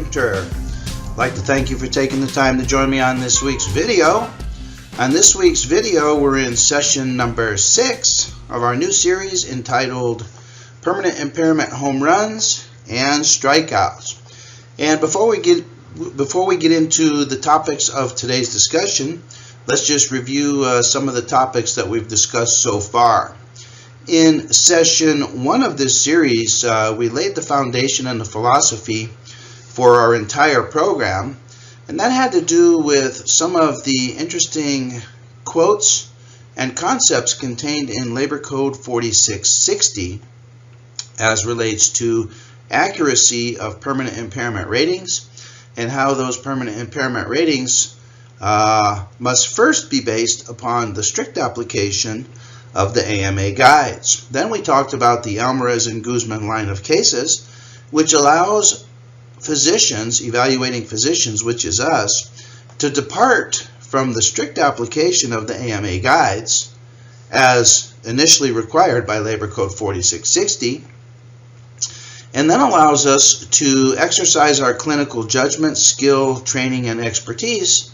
Carpenter. I'd like to thank you for taking the time to join me on this week's video. On this week's video, we're in session number 6 of our new series entitled Permanent Impairment Home Runs and Strikeouts. And before we get into the topics of today's discussion, let's just review some of the topics that we've discussed so far. In session 1 of this series, we laid the foundation and the philosophy for our entire program, and that had to do with some of the interesting quotes and concepts contained in Labor Code 4660 as relates to accuracy of permanent impairment ratings and how those permanent impairment ratings must first be based upon the strict application of the AMA guides. Then we talked about the Almarez and Guzman line of cases, which allows physicians, evaluating physicians, which is us, to depart from the strict application of the AMA guides as initially required by Labor Code 4660, and then allows us to exercise our clinical judgment, skill, training, and expertise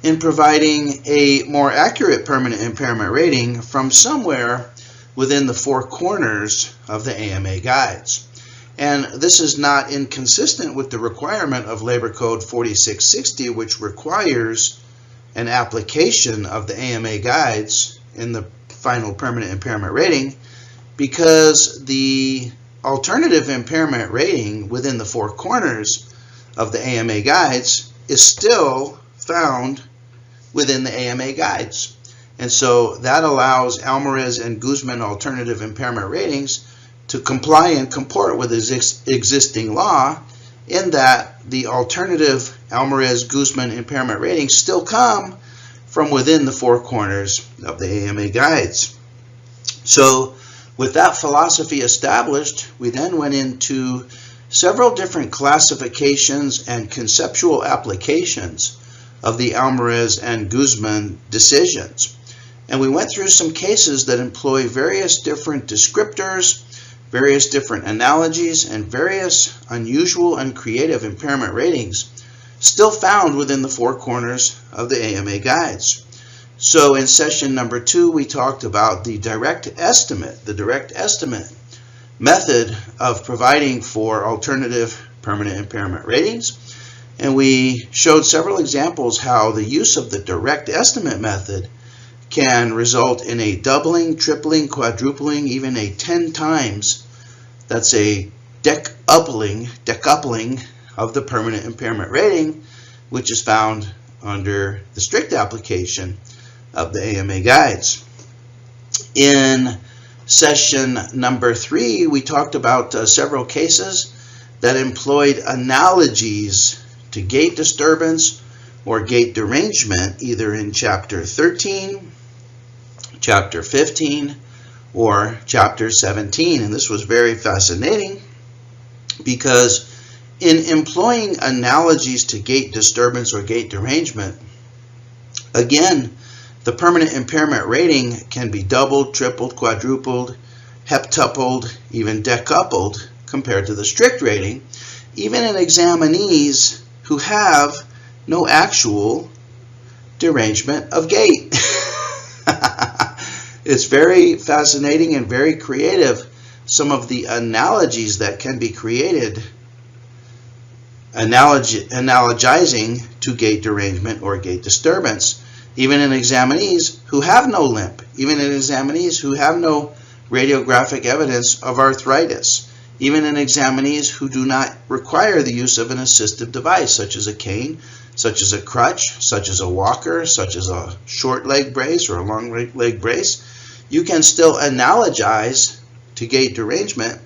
in providing a more accurate permanent impairment rating from somewhere within the 4 corners of the AMA guides. And this is not inconsistent with the requirement of Labor Code 4660, which requires an application of the AMA guides in the final permanent impairment rating, because the alternative impairment rating within the 4 corners of the AMA guides is still found within the AMA guides. And so that allows Almarez and Guzman alternative impairment ratings to comply and comport with existing law, in that the alternative Almarez Guzman impairment ratings still come from within the 4 corners of the AMA guides. So with that philosophy established, we then went into several different classifications and conceptual applications of the Almarez and Guzman decisions. And we went through some cases that employ various different descriptors, various different analogies, and various unusual and creative impairment ratings still found within the 4 corners of the AMA guides. So in session number 2, we talked about the direct estimate method of providing for alternative permanent impairment ratings. And we showed several examples how the use of the direct estimate method can result in a doubling, tripling, quadrupling, even a 10 times. That's a decoupling of the permanent impairment rating, which is found under the strict application of the AMA guides. In session number 3, we talked about several cases that employed analogies to gait disturbance or gait derangement, either in Chapter 13, Chapter 15, or Chapter 17. And this was very fascinating because in employing analogies to gait disturbance or gait derangement, again, the permanent impairment rating can be doubled, tripled, quadrupled, heptupled, even decoupled compared to the strict rating, even in examinees who have no actual derangement of gait. It's very fascinating and very creative, some of the analogies that can be created, analogizing to gait derangement or gait disturbance, even in examinees who have no limp, even in examinees who have no radiographic evidence of arthritis, even in examinees who do not require the use of an assistive device, such as a cane, such as a crutch, such as a walker, such as a short leg brace or a long leg brace. You can still analogize to gait derangement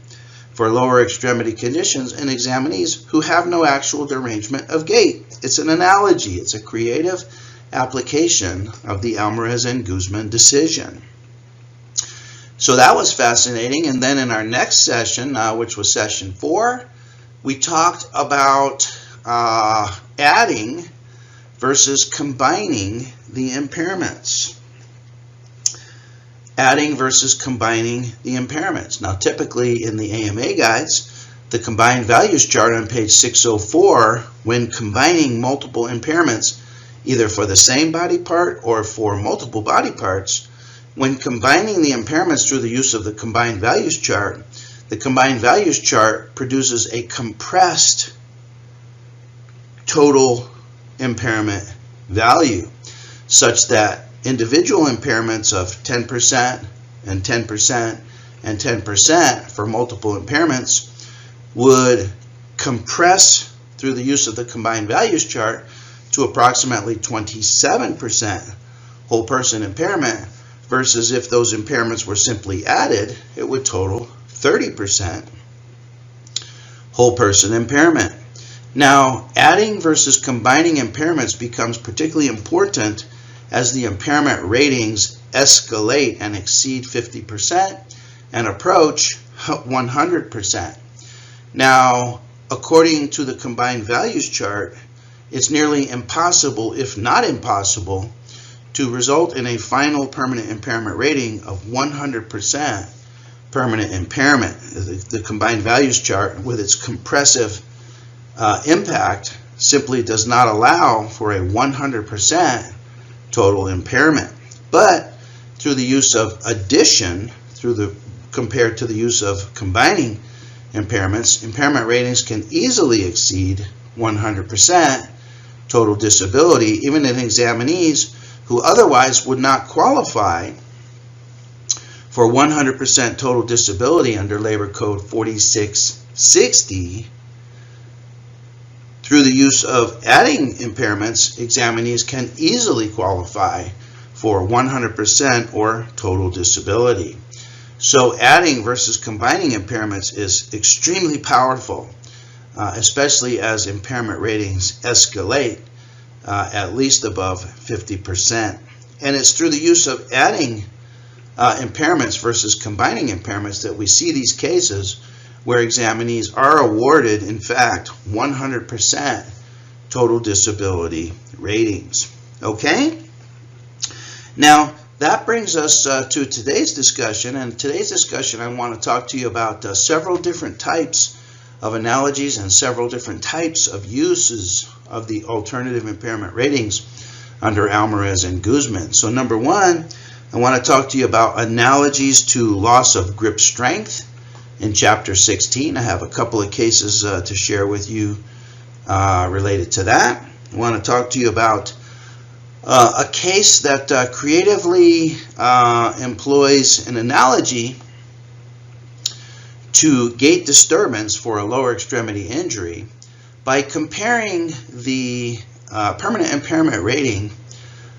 for lower extremity conditions in examinees who have no actual derangement of gait. It's an analogy. It's a creative application of the Almarez and Guzman decision. So that was fascinating. And then in our next session, which was session 4, we talked about adding versus combining the impairments. Adding versus combining the impairments. Now, typically in the AMA guides, the combined values chart on page 604, when combining multiple impairments, either for the same body part or for multiple body parts, when combining the impairments through the use of the combined values chart, the combined values chart produces a compressed total impairment value, such that individual impairments of 10% and 10% and 10% for multiple impairments would compress through the use of the combined values chart to approximately 27% whole person impairment, versus if those impairments were simply added, it would total 30% whole person impairment. Now, adding versus combining impairments becomes particularly important as the impairment ratings escalate and exceed 50% and approach 100%. Now, according to the combined values chart, it's nearly impossible, if not impossible, to result in a final permanent impairment rating of 100% permanent impairment. The combined values chart, with its compressive impact, simply does not allow for a 100% total impairment. But through the use of addition, compared to the use of combining impairments, impairment ratings can easily exceed 100% total disability, even in examinees who otherwise would not qualify for 100% total disability under Labor Code 4660. Through the use of adding impairments, examinees can easily qualify for 100% or total disability. So adding versus combining impairments is extremely powerful, especially as impairment ratings escalate at least above 50%. And it's through the use of adding impairments versus combining impairments that we see these cases where examinees are awarded, in fact, 100% total disability ratings. Okay? Now, that brings us to today's discussion. And today's discussion, I want to talk to you about several different types of analogies and several different types of uses of the alternative impairment ratings under Almarez and Guzman. So number one, I want to talk to you about analogies to loss of grip strength in Chapter 16. I have a couple of cases to share with you related to that. I want to talk to you about a case that creatively employs an analogy to gait disturbance for a lower extremity injury by comparing the permanent impairment rating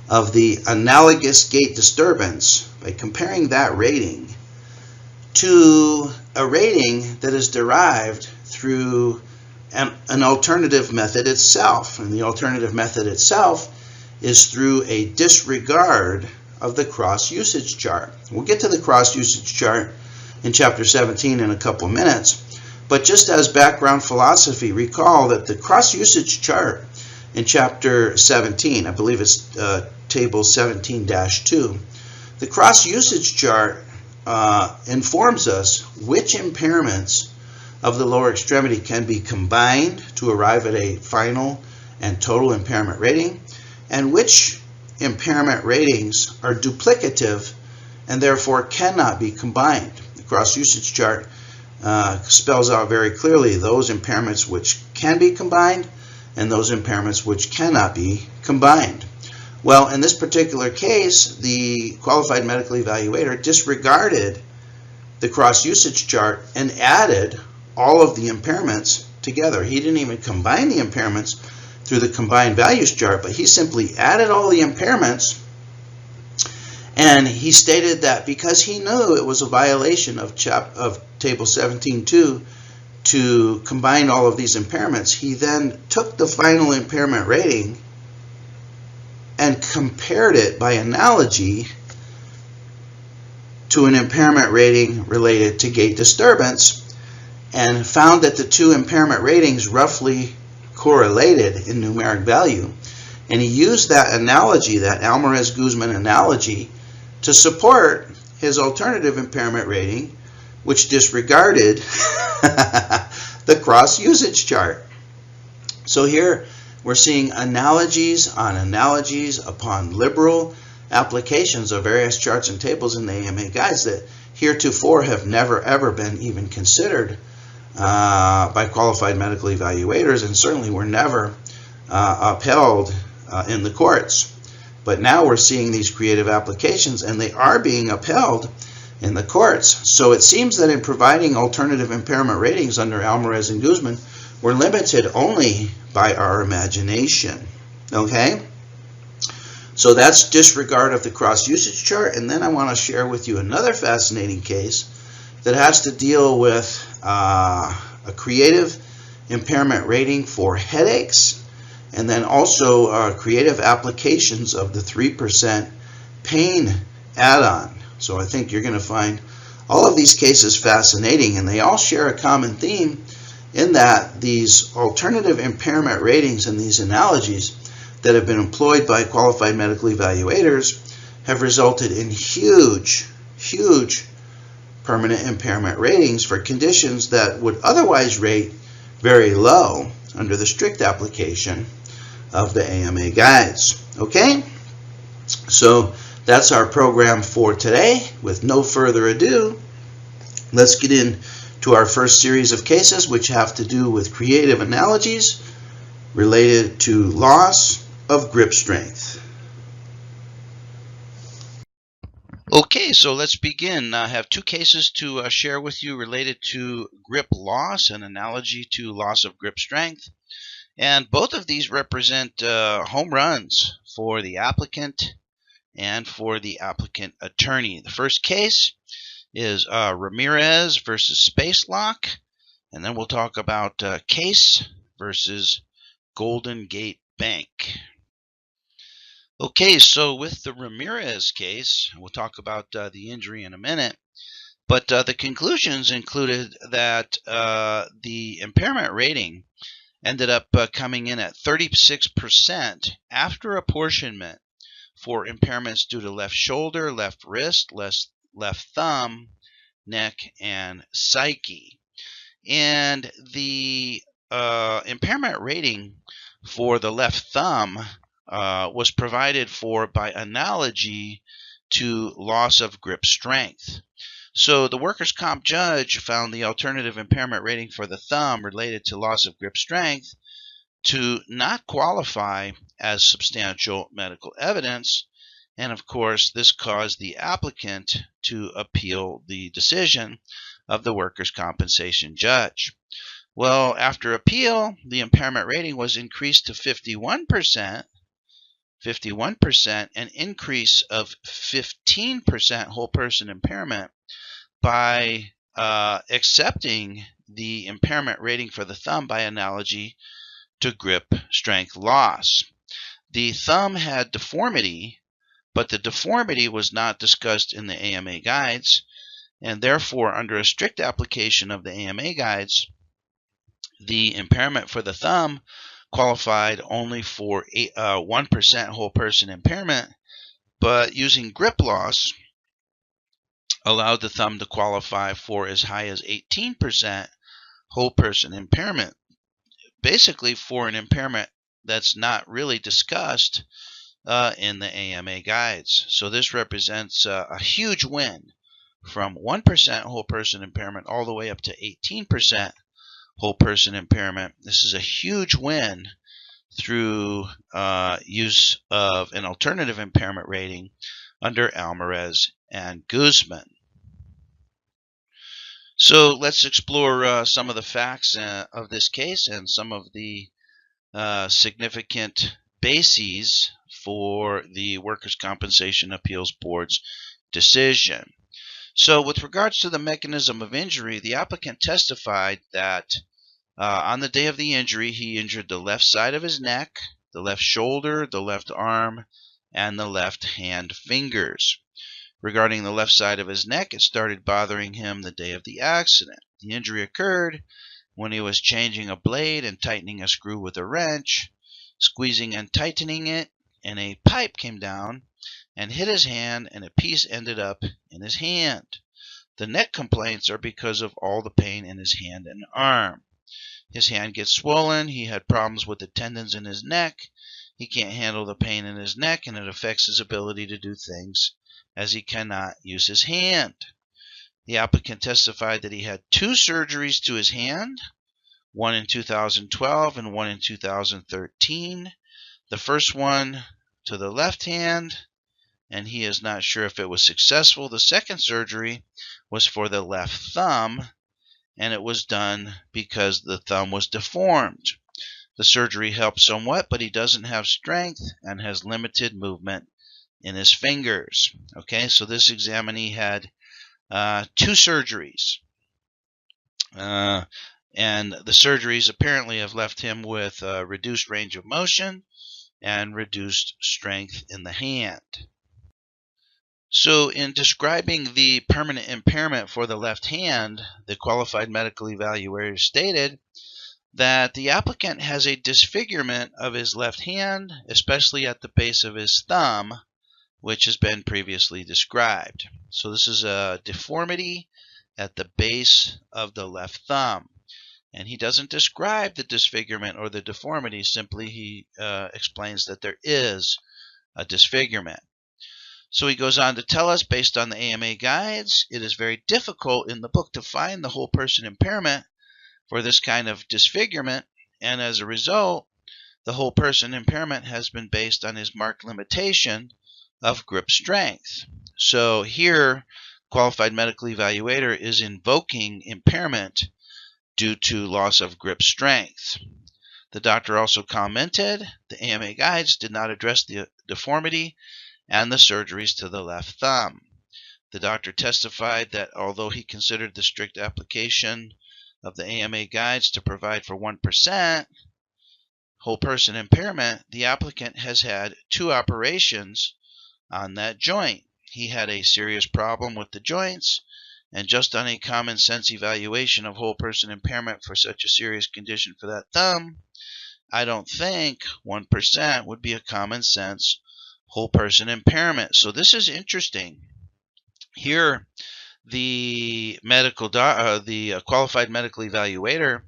of the analogous gait disturbance, by comparing that rating to a rating that is derived through an alternative method itself. And the alternative method itself is through a disregard of the cross-usage chart. We'll get to the cross-usage chart in Chapter 17 in a couple minutes. But just as background philosophy, recall that the cross-usage chart in Chapter 17, I believe it's Table 17-2, the cross-usage chart informs us which impairments of the lower extremity can be combined to arrive at a final and total impairment rating, and which impairment ratings are duplicative and therefore cannot be combined. The cross-usage chart spells out very clearly those impairments which can be combined and those impairments which cannot be combined. Well, in this particular case, the qualified medical evaluator disregarded the cross-usage chart and added all of the impairments together. He didn't even combine the impairments through the combined values chart, but he simply added all the impairments, and he stated that because he knew it was a violation of Table 17-2 to combine all of these impairments, he then took the final impairment rating and compared it by analogy to an impairment rating related to gait disturbance, and found that the two impairment ratings roughly correlated in numeric value. And he used that analogy, that Almarez Guzman analogy, to support his alternative impairment rating, which disregarded the cross usage chart. So here we're seeing analogies on analogies upon liberal applications of various charts and tables in the AMA guides that heretofore have never ever been even considered by qualified medical evaluators, and certainly were never upheld in the courts. But now we're seeing these creative applications, and they are being upheld in the courts. So it seems that in providing alternative impairment ratings under Almarez and Guzman, we're limited only by our imagination. Okay? So that's disregard of the cross usage chart. And then I want to share with you another fascinating case that has to deal with a creative impairment rating for headaches, and then also creative applications of the 3% pain add-on. So I think you're going to find all of these cases fascinating, and they all share a common theme in that these alternative impairment ratings and these analogies that have been employed by qualified medical evaluators have resulted in huge permanent impairment ratings for conditions that would otherwise rate very low under the strict application of the AMA guides. Okay? So that's our program for today. With no further ado, let's get into our first series of cases, which have to do with creative analogies related to loss of grip strength. Okay, so let's begin. I have two cases to share with you related to grip loss, an analogy to loss of grip strength. And both of these represent home runs for the applicant and for the applicant attorney. The first case is Ramirez versus Space Lock, and then we'll talk about Case versus Golden Gate Bank. Okay, so with the Ramirez case, we'll talk about the injury in a minute, but the conclusions included that the impairment rating ended up coming in at 36% after apportionment for impairments due to left shoulder, left wrist, left thumb, neck, and psyche. And the impairment rating for the left thumb was provided for by analogy to loss of grip strength. So the workers' comp judge found the alternative impairment rating for the thumb related to loss of grip strength to not qualify as substantial medical evidence, and of course this caused the applicant to appeal the decision of the workers' compensation judge. Well, after appeal, the impairment rating was increased to 51%, an increase of 15% whole person impairment by accepting the impairment rating for the thumb by analogy to grip strength loss. The thumb had deformity, but the deformity was not discussed in the AMA guides, and therefore under a strict application of the AMA guides, the impairment for the thumb qualified only for 1% whole person impairment, but using grip loss allowed the thumb to qualify for as high as 18% whole person impairment, basically for an impairment that's not really discussed in the AMA guides. So this represents a huge win from 1% whole person impairment all the way up to 18% whole person impairment. This is a huge win through use of an alternative impairment rating under Almarez and Guzman. So let's explore some of the facts of this case and some of the significant bases for the Workers' Compensation Appeals Board's decision. So with regards to the mechanism of injury, the applicant testified that on the day of the injury, he injured the left side of his neck, the left shoulder, the left arm, and the left hand fingers. Regarding the left side of his neck, it started bothering him the day of the accident. The injury occurred when he was changing a blade and tightening a screw with a wrench, squeezing and tightening it, and a pipe came down and hit his hand, and a piece ended up in his hand. The neck complaints are because of all the pain in his hand and arm. His hand gets swollen. He had problems with the tendons in his neck. He can't handle the pain in his neck, and it affects his ability to do things as he cannot use his hand. The applicant testified that he had 2 surgeries to his hand, one in 2012 and one in 2013. The first one to the left hand, and he is not sure if it was successful. The second surgery was for the left thumb, and it was done because the thumb was deformed. The surgery helped somewhat, but he doesn't have strength and has limited movement in his fingers. Okay, so this examinee had 2 surgeries. And the surgeries apparently have left him with reduced range of motion and reduced strength in the hand. So in describing the permanent impairment for the left hand, the qualified medical evaluator stated that the applicant has a disfigurement of his left hand, especially at the base of his thumb, which has been previously described. So this is a deformity at the base of the left thumb. And he doesn't describe the disfigurement or the deformity, simply he explains that there is a disfigurement. So he goes on to tell us, based on the AMA guides, it is very difficult in the book to find the whole person impairment for this kind of disfigurement, and as a result, the whole person impairment has been based on his marked limitation of grip strength. So here, qualified medical evaluator is invoking impairment due to loss of grip strength. The doctor also commented the AMA guides did not address the deformity and the surgeries to the left thumb. The doctor testified that although he considered the strict application of the AMA guides to provide for 1% whole person impairment, the applicant has had 2 operations on that joint. He had a serious problem with the joints, and just on a common sense evaluation of whole person impairment for such a serious condition for that thumb, I don't think 1% would be a common sense whole person impairment. So this is interesting. Here, the qualified medical evaluator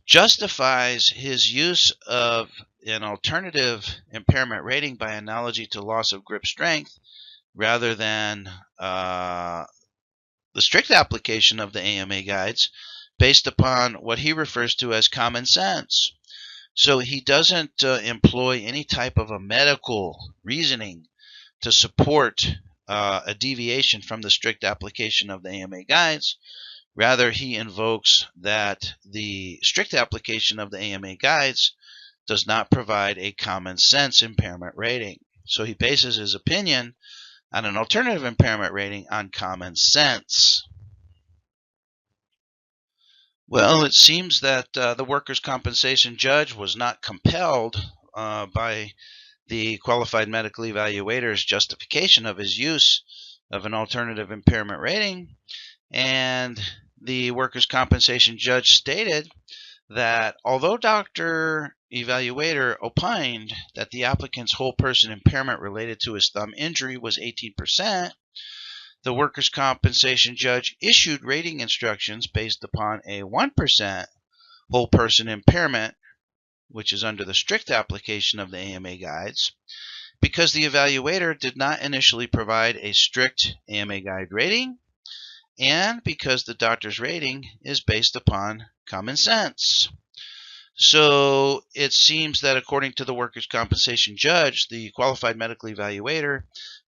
justifies his use of an alternative impairment rating by analogy to loss of grip strength rather than the strict application of the AMA guides based upon what he refers to as common sense. So he doesn't employ any type of a medical reasoning to support a deviation from the strict application of the AMA guides. Rather, he invokes that the strict application of the AMA guides does not provide a common sense impairment rating. So he bases his opinion on an alternative impairment rating on common sense. Well, it seems that the workers' compensation judge was not compelled by the qualified medical evaluator's justification of his use of an alternative impairment rating, and the workers' compensation judge stated that although Dr. Evaluator opined that the applicant's whole person impairment related to his thumb injury was 18%, the workers' compensation judge issued rating instructions based upon a 1% whole person impairment, which is under the strict application of the AMA guides, because the evaluator did not initially provide a strict AMA guide rating, and because the doctor's rating is based upon common sense. So it seems that according to the workers' compensation judge, the qualified medical evaluator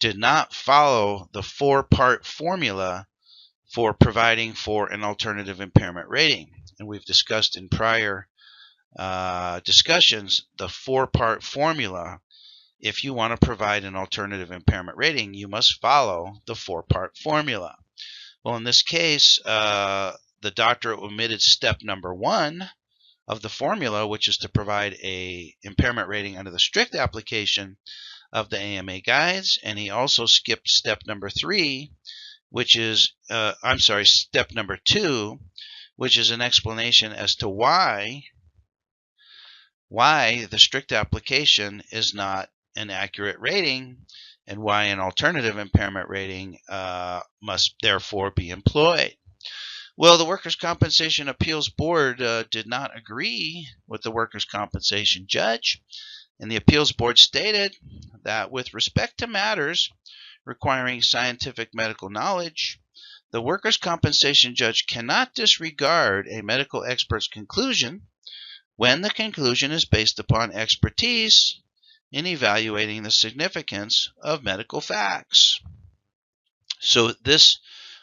did not follow the 4-part formula for providing for an alternative impairment rating. And we've discussed in prior discussions the 4-part formula. If you want to provide an alternative impairment rating, you must follow the 4-part formula. Well, in this case, the doctor omitted step number 1 of the formula, which is to provide a impairment rating under the strict application of the AMA guides, and he also skipped step number 3, which is, step number 2, which is an explanation as to why the strict application is not an accurate rating, and why an alternative impairment rating must therefore be employed. Well, the Workers' Compensation Appeals Board did not agree with the workers' compensation judge, and the appeals board stated that with respect to matters requiring scientific medical knowledge, the workers' compensation judge cannot disregard a medical expert's conclusion when the conclusion is based upon expertise in evaluating the significance of medical facts. So this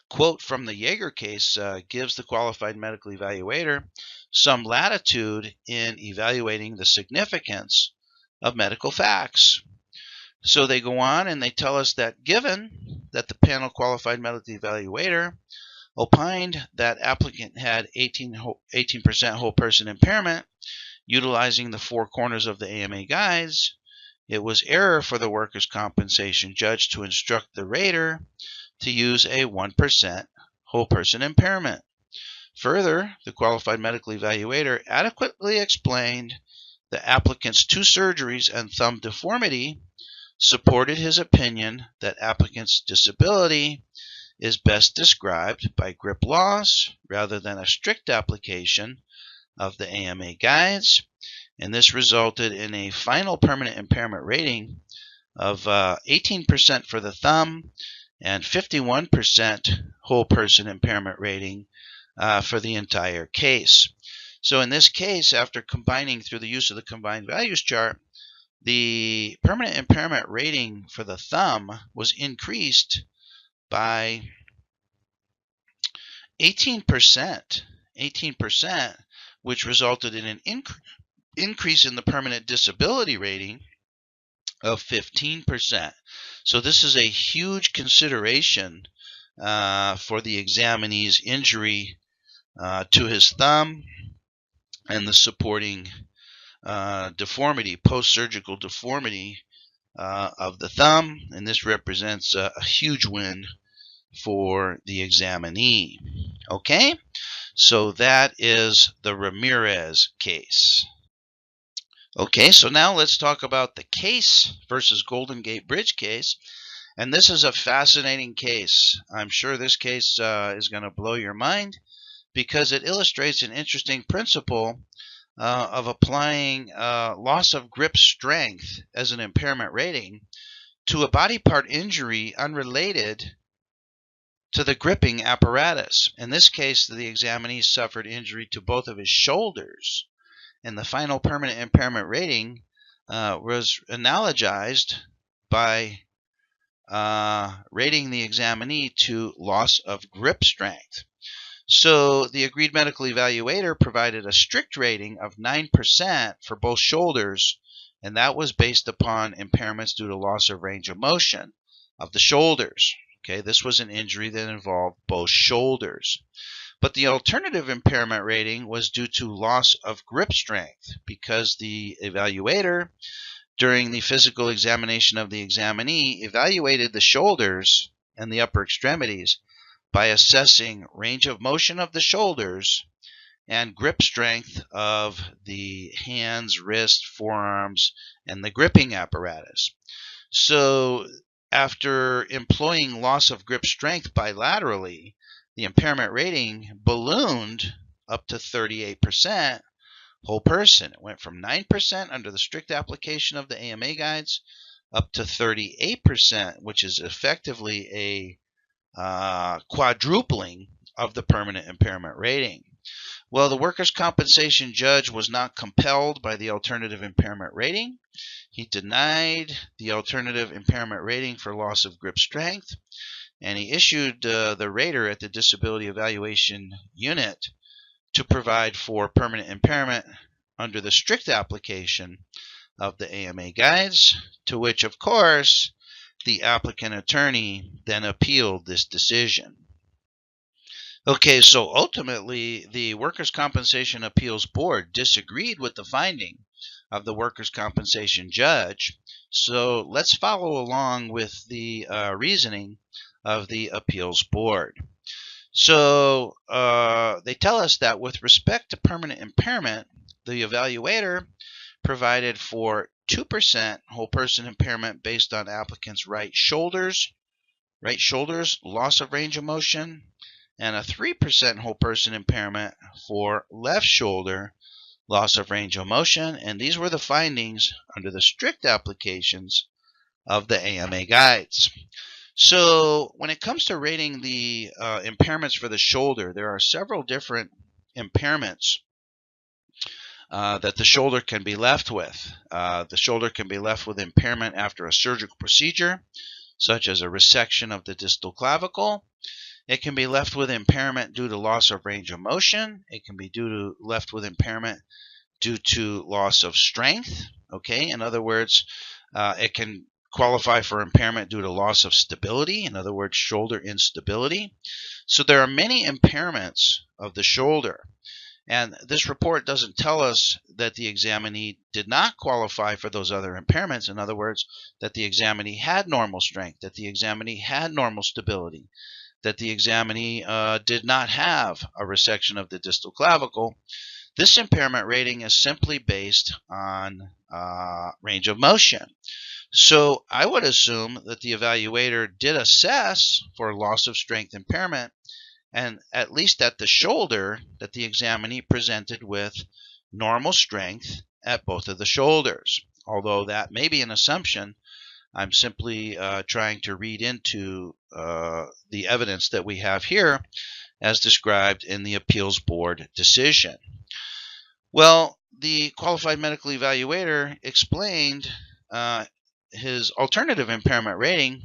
quote from the Yeager case gives the qualified medical evaluator some latitude in evaluating the significance of medical facts. So they go on and they tell us that given that the panel qualified medical evaluator opined that applicant had 18% whole person impairment utilizing the four corners of the AMA guides, it was error for the workers' compensation judge to instruct the rater to use a 1% whole person impairment. Further, the qualified medical evaluator adequately explained the applicant's two surgeries and thumb deformity supported his opinion that applicant's disability is best described by grip loss rather than a strict application of the AMA guides, and this resulted in a final permanent impairment rating of 18% for the thumb and 51% whole person impairment rating for the entire case. So in this case, after combining through the use of the combined values chart, the permanent impairment rating for the thumb was increased by 18%, which resulted in an increase in the permanent disability rating of 15%. So this is a huge consideration for the examinee's injury to his thumb and the supporting deformity, post-surgical deformity of the thumb, and this represents a huge win for the examinee. Okay, so that is the Ramirez case. Okay, so now let's talk about the Case versus Golden Gate Bridge case. And this is a fascinating case. I'm sure this case is going to blow your mind because it illustrates an interesting principle of applying loss of grip strength as an impairment rating to a body part injury unrelated to the gripping apparatus. In this case, the examinee suffered injury to both of his shoulders, and the final permanent impairment rating was analogized by rating the examinee to loss of grip strength. So the agreed medical evaluator provided a strict rating of 9% for both shoulders, and that was based upon impairments due to loss of range of motion of the shoulders. Okay, this was an injury that involved both shoulders. But the alternative impairment rating was due to loss of grip strength because the evaluator, during the physical examination of the examinee, evaluated the shoulders and the upper extremities by assessing range of motion of the shoulders and grip strength of the hands, wrists, forearms, and the gripping apparatus. So after employing loss of grip strength bilaterally, the impairment rating ballooned up to 38% whole person. It went from 9% under the strict application of the AMA guides up to 38%, which is effectively a quadrupling of the permanent impairment rating. Well, the workers' compensation judge was not compelled by the alternative impairment rating. He denied the alternative impairment rating for loss of grip strength, and he issued the rater at the disability evaluation unit to provide for permanent impairment under the strict application of the AMA guides, to which, of course, the applicant attorney then appealed this decision. Okay, so ultimately, the Workers' Compensation Appeals Board disagreed with the finding of the workers' compensation judge. So let's follow along with the reasoning of the appeals board. So they tell us that with respect to permanent impairment, the evaluator provided for 2% whole person impairment based on applicant's right shoulders, loss of range of motion, and a 3% whole person impairment for left shoulder loss of range of motion. And these were the findings under the strict applications of the AMA guides. So when it comes to rating the impairments for the shoulder, there are several different impairments that the shoulder can be left with. The shoulder can be left with impairment after a surgical procedure, such as a resection of the distal clavicle. It can be left with impairment due to loss of range of motion. It can be left with impairment due to loss of strength. Okay, in other words, it can qualify for impairment due to loss of stability, in other words, shoulder instability. So there are many impairments of the shoulder. And this report doesn't tell us that the examinee did not qualify for those other impairments. In other words, that the examinee had normal strength, that the examinee had normal stability, that the examinee did not have a resection of the distal clavicle. This impairment rating is simply based on range of motion. So I would assume that the evaluator did assess for loss of strength impairment, and at least at the shoulder, that the examinee presented with normal strength at both of the shoulders. Although that may be an assumption, I'm simply trying to read into the evidence that we have here as described in the appeals board decision. Well, the qualified medical evaluator explained his alternative impairment rating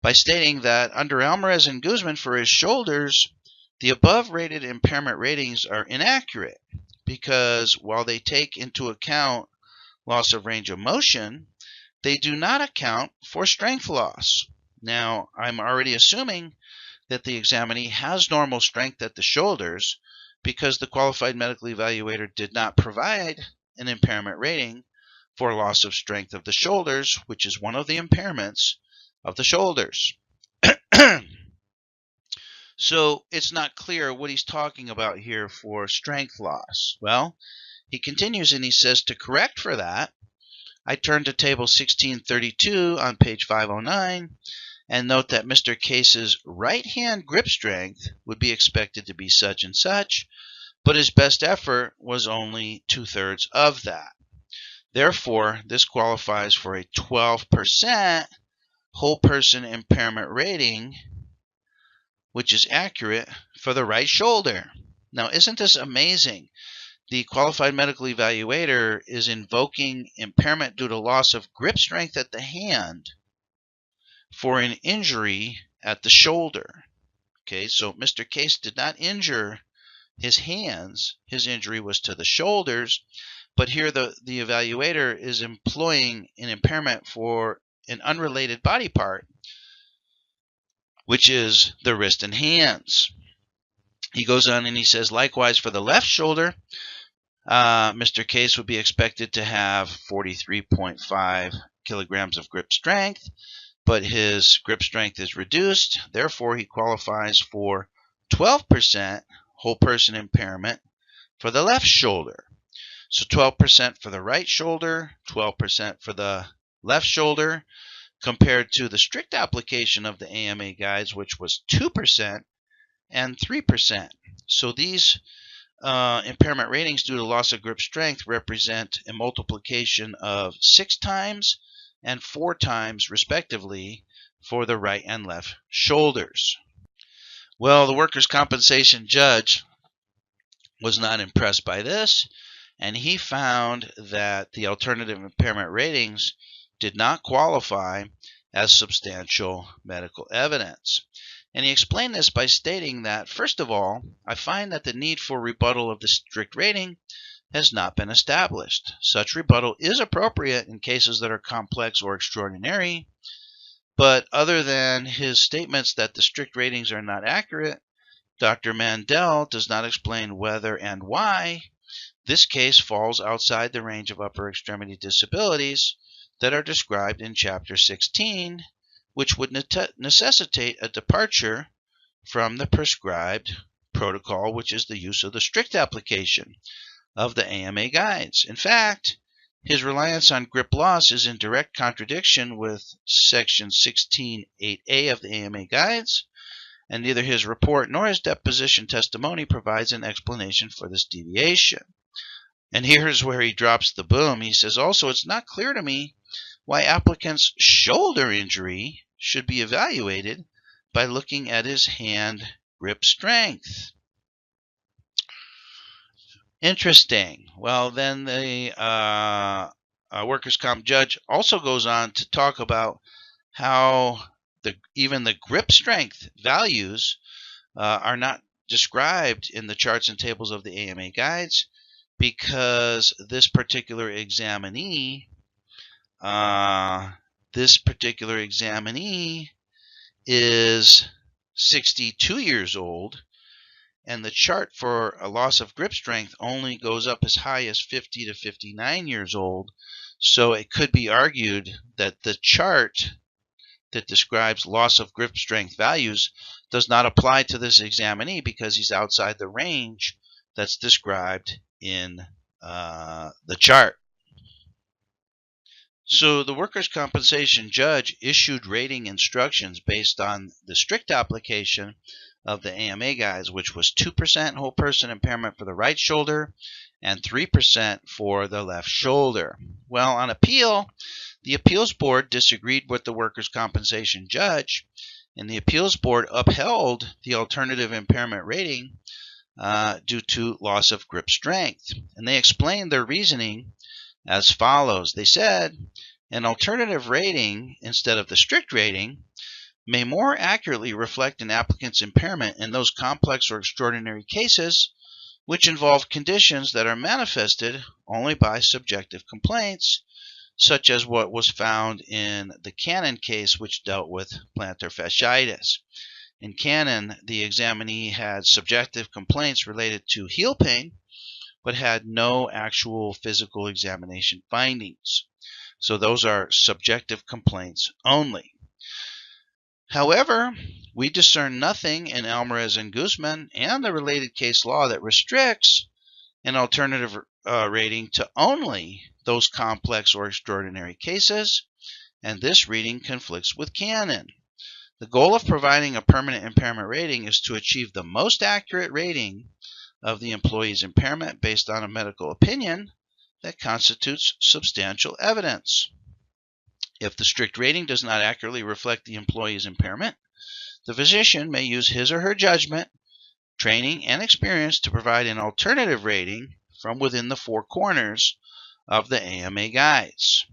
by stating that under Almarez and Guzman for his shoulders, the above rated impairment ratings are inaccurate because while they take into account loss of range of motion, they do not account for strength loss. Now, I'm already assuming that the examinee has normal strength at the shoulders because the qualified medical evaluator did not provide an impairment rating for loss of strength of the shoulders, which is one of the impairments of the shoulders. So it's not clear what he's talking about here for strength loss. Well, he continues and he says, to correct for that, I turn to table 1632 on page 509 and note that Mr. Case's right hand grip strength would be expected to be such and such, but his best effort was only 2/3 of that. Therefore, this qualifies for a 12% whole person impairment rating, which is accurate for the right shoulder. Now, isn't this amazing? The qualified medical evaluator is invoking impairment due to loss of grip strength at the hand for an injury at the shoulder. Okay, so Mr. Case did not injure his hands. His injury was to the shoulders. But here the evaluator is employing an impairment for an unrelated body part, which is the wrist and hands. He goes on and he says, likewise for the left shoulder, Mr. Case would be expected to have 43.5 kilograms of grip strength, but his grip strength is reduced. Therefore, he qualifies for 12% whole person impairment for the left shoulder. So 12% for the right shoulder, 12% for the left shoulder, compared to the strict application of the AMA guides, which was 2% and 3%. So these impairment ratings due to loss of grip strength represent a multiplication of 6 times and 4 times, respectively, for the right and left shoulders. Well, the workers' compensation judge was not impressed by this, and he found that the alternative impairment ratings did not qualify as substantial medical evidence. And he explained this by stating that, first of all, I find that the need for rebuttal of the strict rating has not been established. Such rebuttal is appropriate in cases that are complex or extraordinary, but other than his statements that the strict ratings are not accurate, Dr. Mandel does not explain whether and why this case falls outside the range of upper extremity disabilities that are described in Chapter 16, which would necessitate a departure from the prescribed protocol, which is the use of the strict application of the AMA guides. In fact, his reliance on grip loss is in direct contradiction with Section 16.8a of the AMA guides, and neither his report nor his deposition testimony provides an explanation for this deviation. And here's where he drops the boom. He says, also, it's not clear to me why applicant's shoulder injury should be evaluated by looking at his hand grip strength. Interesting. Well, then the workers' comp judge also goes on to talk about how even the grip strength values are not described in the charts and tables of the AMA guides, because this particular examinee is 62 years old, and the chart for a loss of grip strength only goes up as high as 50 to 59 years old. So it could be argued that the chart that describes loss of grip strength values does not apply to this examinee because he's outside the range that's described in the chart. So the workers' compensation judge issued rating instructions based on the strict application of the AMA guides, which was 2% whole person impairment for the right shoulder and 3% for the left shoulder. Well, on appeal, the appeals board disagreed with the workers' compensation judge, and the appeals board upheld the alternative impairment rating due to loss of grip strength. And they explained their reasoning as follows. They said an alternative rating instead of the strict rating may more accurately reflect an applicant's impairment in those complex or extraordinary cases which involve conditions that are manifested only by subjective complaints, such as what was found in the Cannon case, which dealt with plantar fasciitis. In Cannon, the examinee had subjective complaints related to heel pain, but had no actual physical examination findings. So those are subjective complaints only. However, we discern nothing in Almarez and Guzman and the related case law that restricts an alternative rating to only those complex or extraordinary cases, and this reading conflicts with Cannon. The goal of providing a permanent impairment rating is to achieve the most accurate rating of the employee's impairment based on a medical opinion that constitutes substantial evidence. If the strict rating does not accurately reflect the employee's impairment, the physician may use his or her judgment, training, and experience to provide an alternative rating from within the four corners of the AMA guides.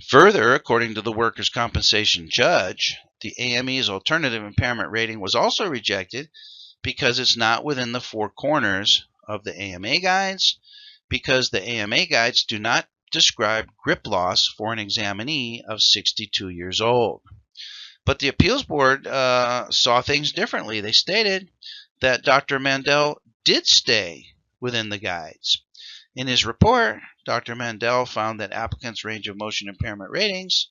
Further, according to the workers' compensation judge, the AME's alternative impairment rating was also rejected because it's not within the four corners of the AMA guides, because the AMA guides do not describe grip loss for an examinee of 62 years old. But the appeals board saw things differently. They stated that Dr. Mandel did stay within the guides. In his report, Dr. Mandel found that applicants' range of motion impairment ratings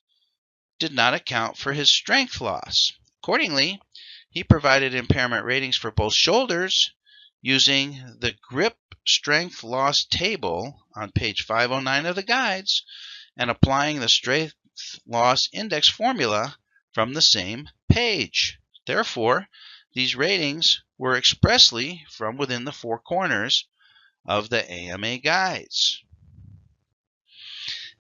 did not account for his strength loss. Accordingly, he provided impairment ratings for both shoulders using the grip strength loss table on page 509 of the guides and applying the strength loss index formula from the same page. Therefore, these ratings were expressly from within the four corners of the AMA guides.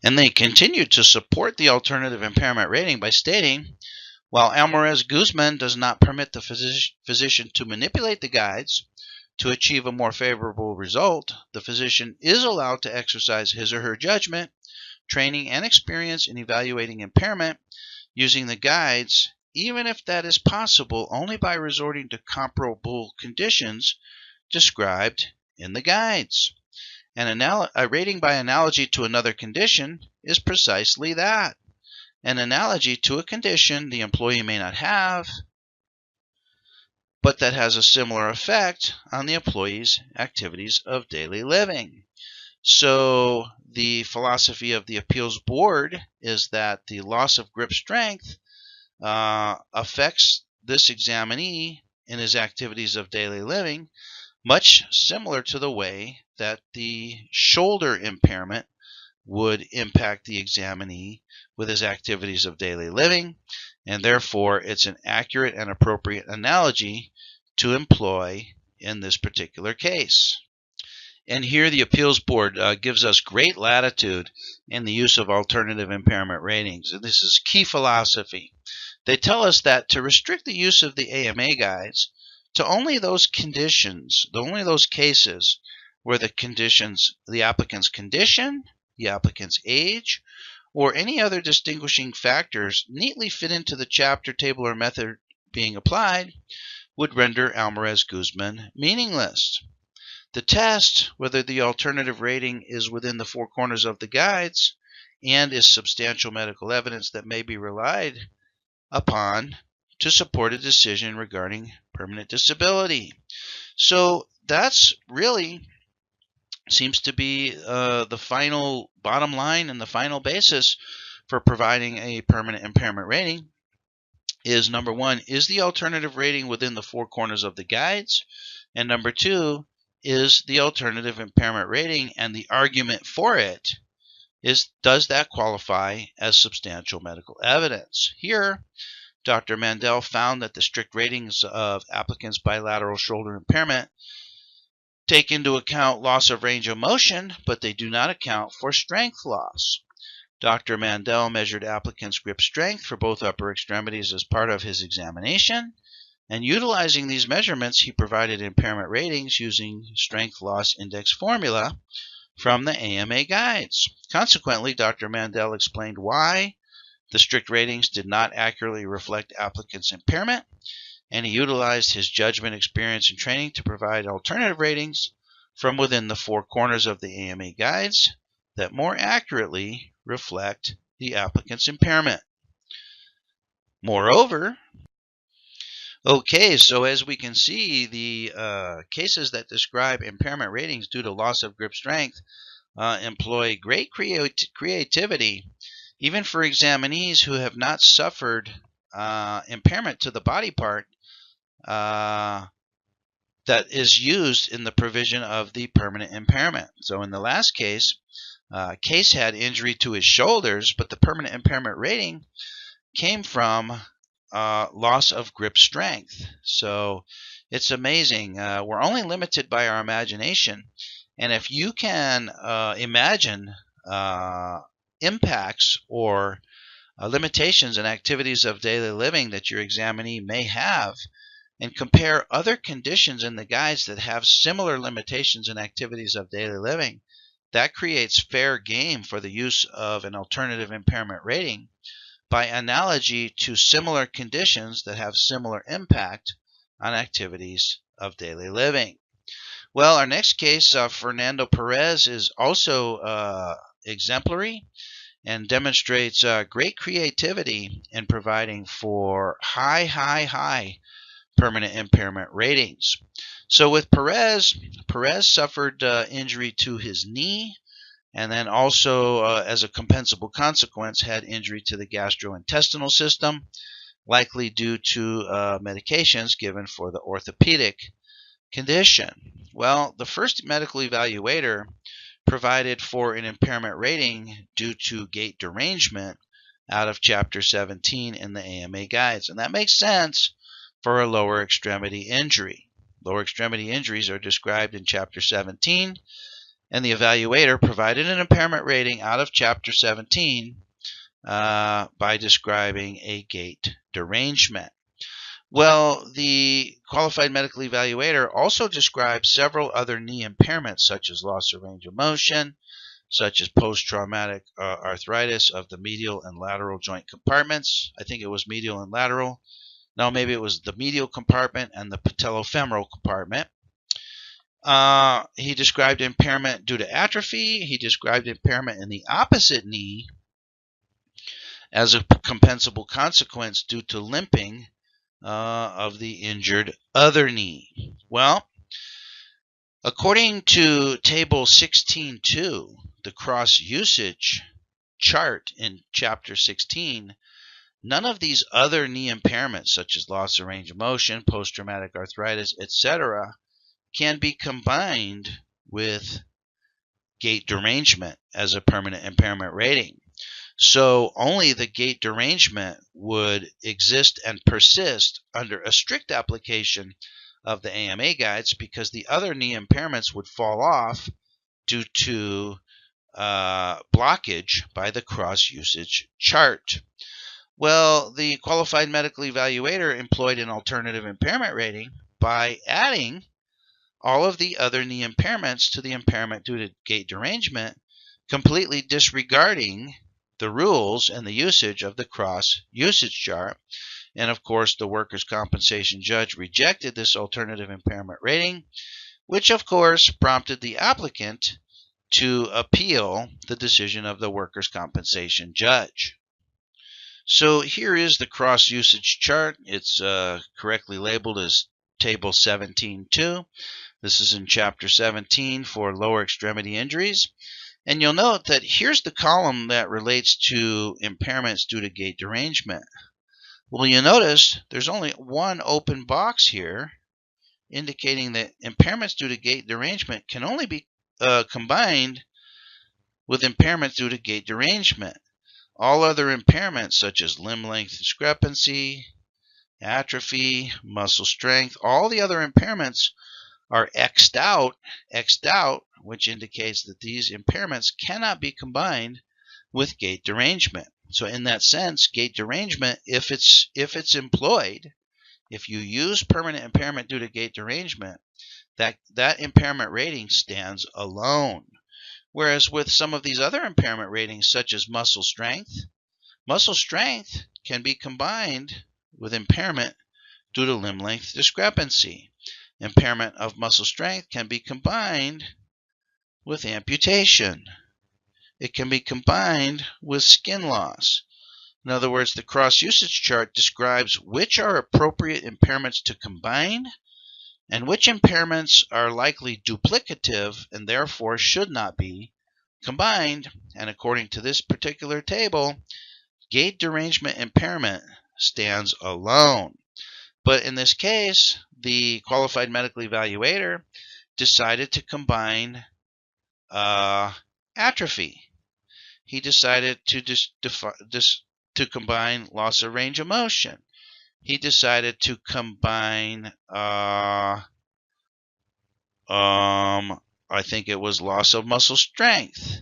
And they continued to support the alternative impairment rating by stating, while Almarez Guzman does not permit the physician to manipulate the guides to achieve a more favorable result, the physician is allowed to exercise his or her judgment, training, and experience in evaluating impairment using the guides, even if that is possible only by resorting to comparable conditions described in the guides. And a rating by analogy to another condition is precisely that, an analogy to a condition the employee may not have, but that has a similar effect on the employee's activities of daily living. So the philosophy of the appeals board is that the loss of grip strength affects this examinee in his activities of daily living, much similar to the way that the shoulder impairment would impact the examinee with his activities of daily living. and therefore it's an accurate and appropriate analogy to employ in this particular case. And here the appeals board gives us great latitude in the use of alternative impairment ratings. And this is key philosophy. They tell us that to restrict the use of the AMA guides to only those conditions, only those cases where the applicant's condition, the applicant's age, or any other distinguishing factors neatly fit into the chapter, table, or method being applied, would render Almarez Guzman meaningless. The test, whether the alternative rating is within the four corners of the guides and is substantial medical evidence that may be relied upon to support a decision regarding permanent disability. So that's really seems to be the final bottom line and the final basis for providing a permanent impairment rating is, number one, is the alternative rating within the four corners of the guides? And number two, is the alternative impairment rating and the argument for it, does that qualify as substantial medical evidence? Here, Dr. Mandel found that the strict ratings of applicants' bilateral shoulder impairment take into account loss of range of motion, but they do not account for strength loss. Dr. Mandel measured applicants' grip strength for both upper extremities as part of his examination, and utilizing these measurements, he provided impairment ratings using strength loss index formula from the AMA guides. Consequently, Dr. Mandel explained why the strict ratings did not accurately reflect applicants' impairment, and he utilized his judgment, experience, and training to provide alternative ratings from within the four corners of the AMA guides that more accurately reflect the applicant's impairment. Moreover, so as we can see, the cases that describe impairment ratings due to loss of grip strength employ great creativity, even for examinees who have not suffered impairment to the body part that is used in the provision of the permanent impairment. So in the last case, Case had injury to his shoulders, but the permanent impairment rating came from loss of grip strength. So it's amazing. We're only limited by our imagination. And if you can imagine impacts or limitations and activities of daily living that your examinee may have, and compare other conditions in the guides that have similar limitations and activities of daily living, that creates fair game for the use of an alternative impairment rating by analogy to similar conditions that have similar impact on activities of daily living. Well, our next case, Fernando Perez, is also exemplary and demonstrates great creativity in providing for high permanent impairment ratings. So with Perez suffered injury to his knee, and then also, as a compensable consequence, had injury to the gastrointestinal system, likely due to medications given for the orthopedic condition. Well, the first medical evaluator provided for an impairment rating due to gait derangement out of Chapter 17 in the AMA guides, and that makes sense for a lower extremity injury. Lower extremity injuries are described in Chapter 17, and the evaluator provided an impairment rating out of Chapter 17 by describing a gait derangement. Well, the qualified medical evaluator also described several other knee impairments, such as loss of range of motion, such as post-traumatic arthritis of the medial and lateral joint compartments. I think it was medial and lateral. No, maybe it was the medial compartment and the patellofemoral compartment. He described impairment due to atrophy. He described impairment in the opposite knee as a compensable consequence due to limping of the injured other knee. Well, according to Table 16.2, the cross-usage chart in Chapter 16, none of these other knee impairments, such as loss of range of motion, post-traumatic arthritis, etc., can be combined with gait derangement as a permanent impairment rating. So only the gait derangement would exist and persist under a strict application of the AMA guides, because the other knee impairments would fall off due to blockage by the cross-usage chart. Well, the qualified medical evaluator employed an alternative impairment rating by adding all of the other knee impairments to the impairment due to gait derangement, completely disregarding the rules and the usage of the cross-usage chart. And of course, the workers' compensation judge rejected this alternative impairment rating, which of course prompted the applicant to appeal the decision of the workers' compensation judge. So here is the cross-usage chart. It's correctly labeled as Table 17.2. This is in Chapter 17 for lower extremity injuries. And you'll note that here's the column that relates to impairments due to gait derangement. Well, you notice there's only one open box here, indicating that impairments due to gait derangement can only be combined with impairments due to gait derangement. All other impairments, such as limb length discrepancy, atrophy, muscle strength, all the other impairments are X'd out, which indicates that these impairments cannot be combined with gait derangement. So in that sense, gait derangement, if it's employed, if you use permanent impairment due to gait derangement, that impairment rating stands alone. Whereas with some of these other impairment ratings, such as muscle strength can be combined with impairment due to limb length discrepancy. Impairment of muscle strength can be combined with amputation. It can be combined with skin loss. In other words, the cross-usage chart describes which are appropriate impairments to combine and which impairments are likely duplicative and therefore should not be combined. And according to this particular table, gait derangement impairment stands alone. But in this case, the qualified medical evaluator decided to combine atrophy. He decided to combine loss of range of motion. He decided to combine, I think it was loss of muscle strength.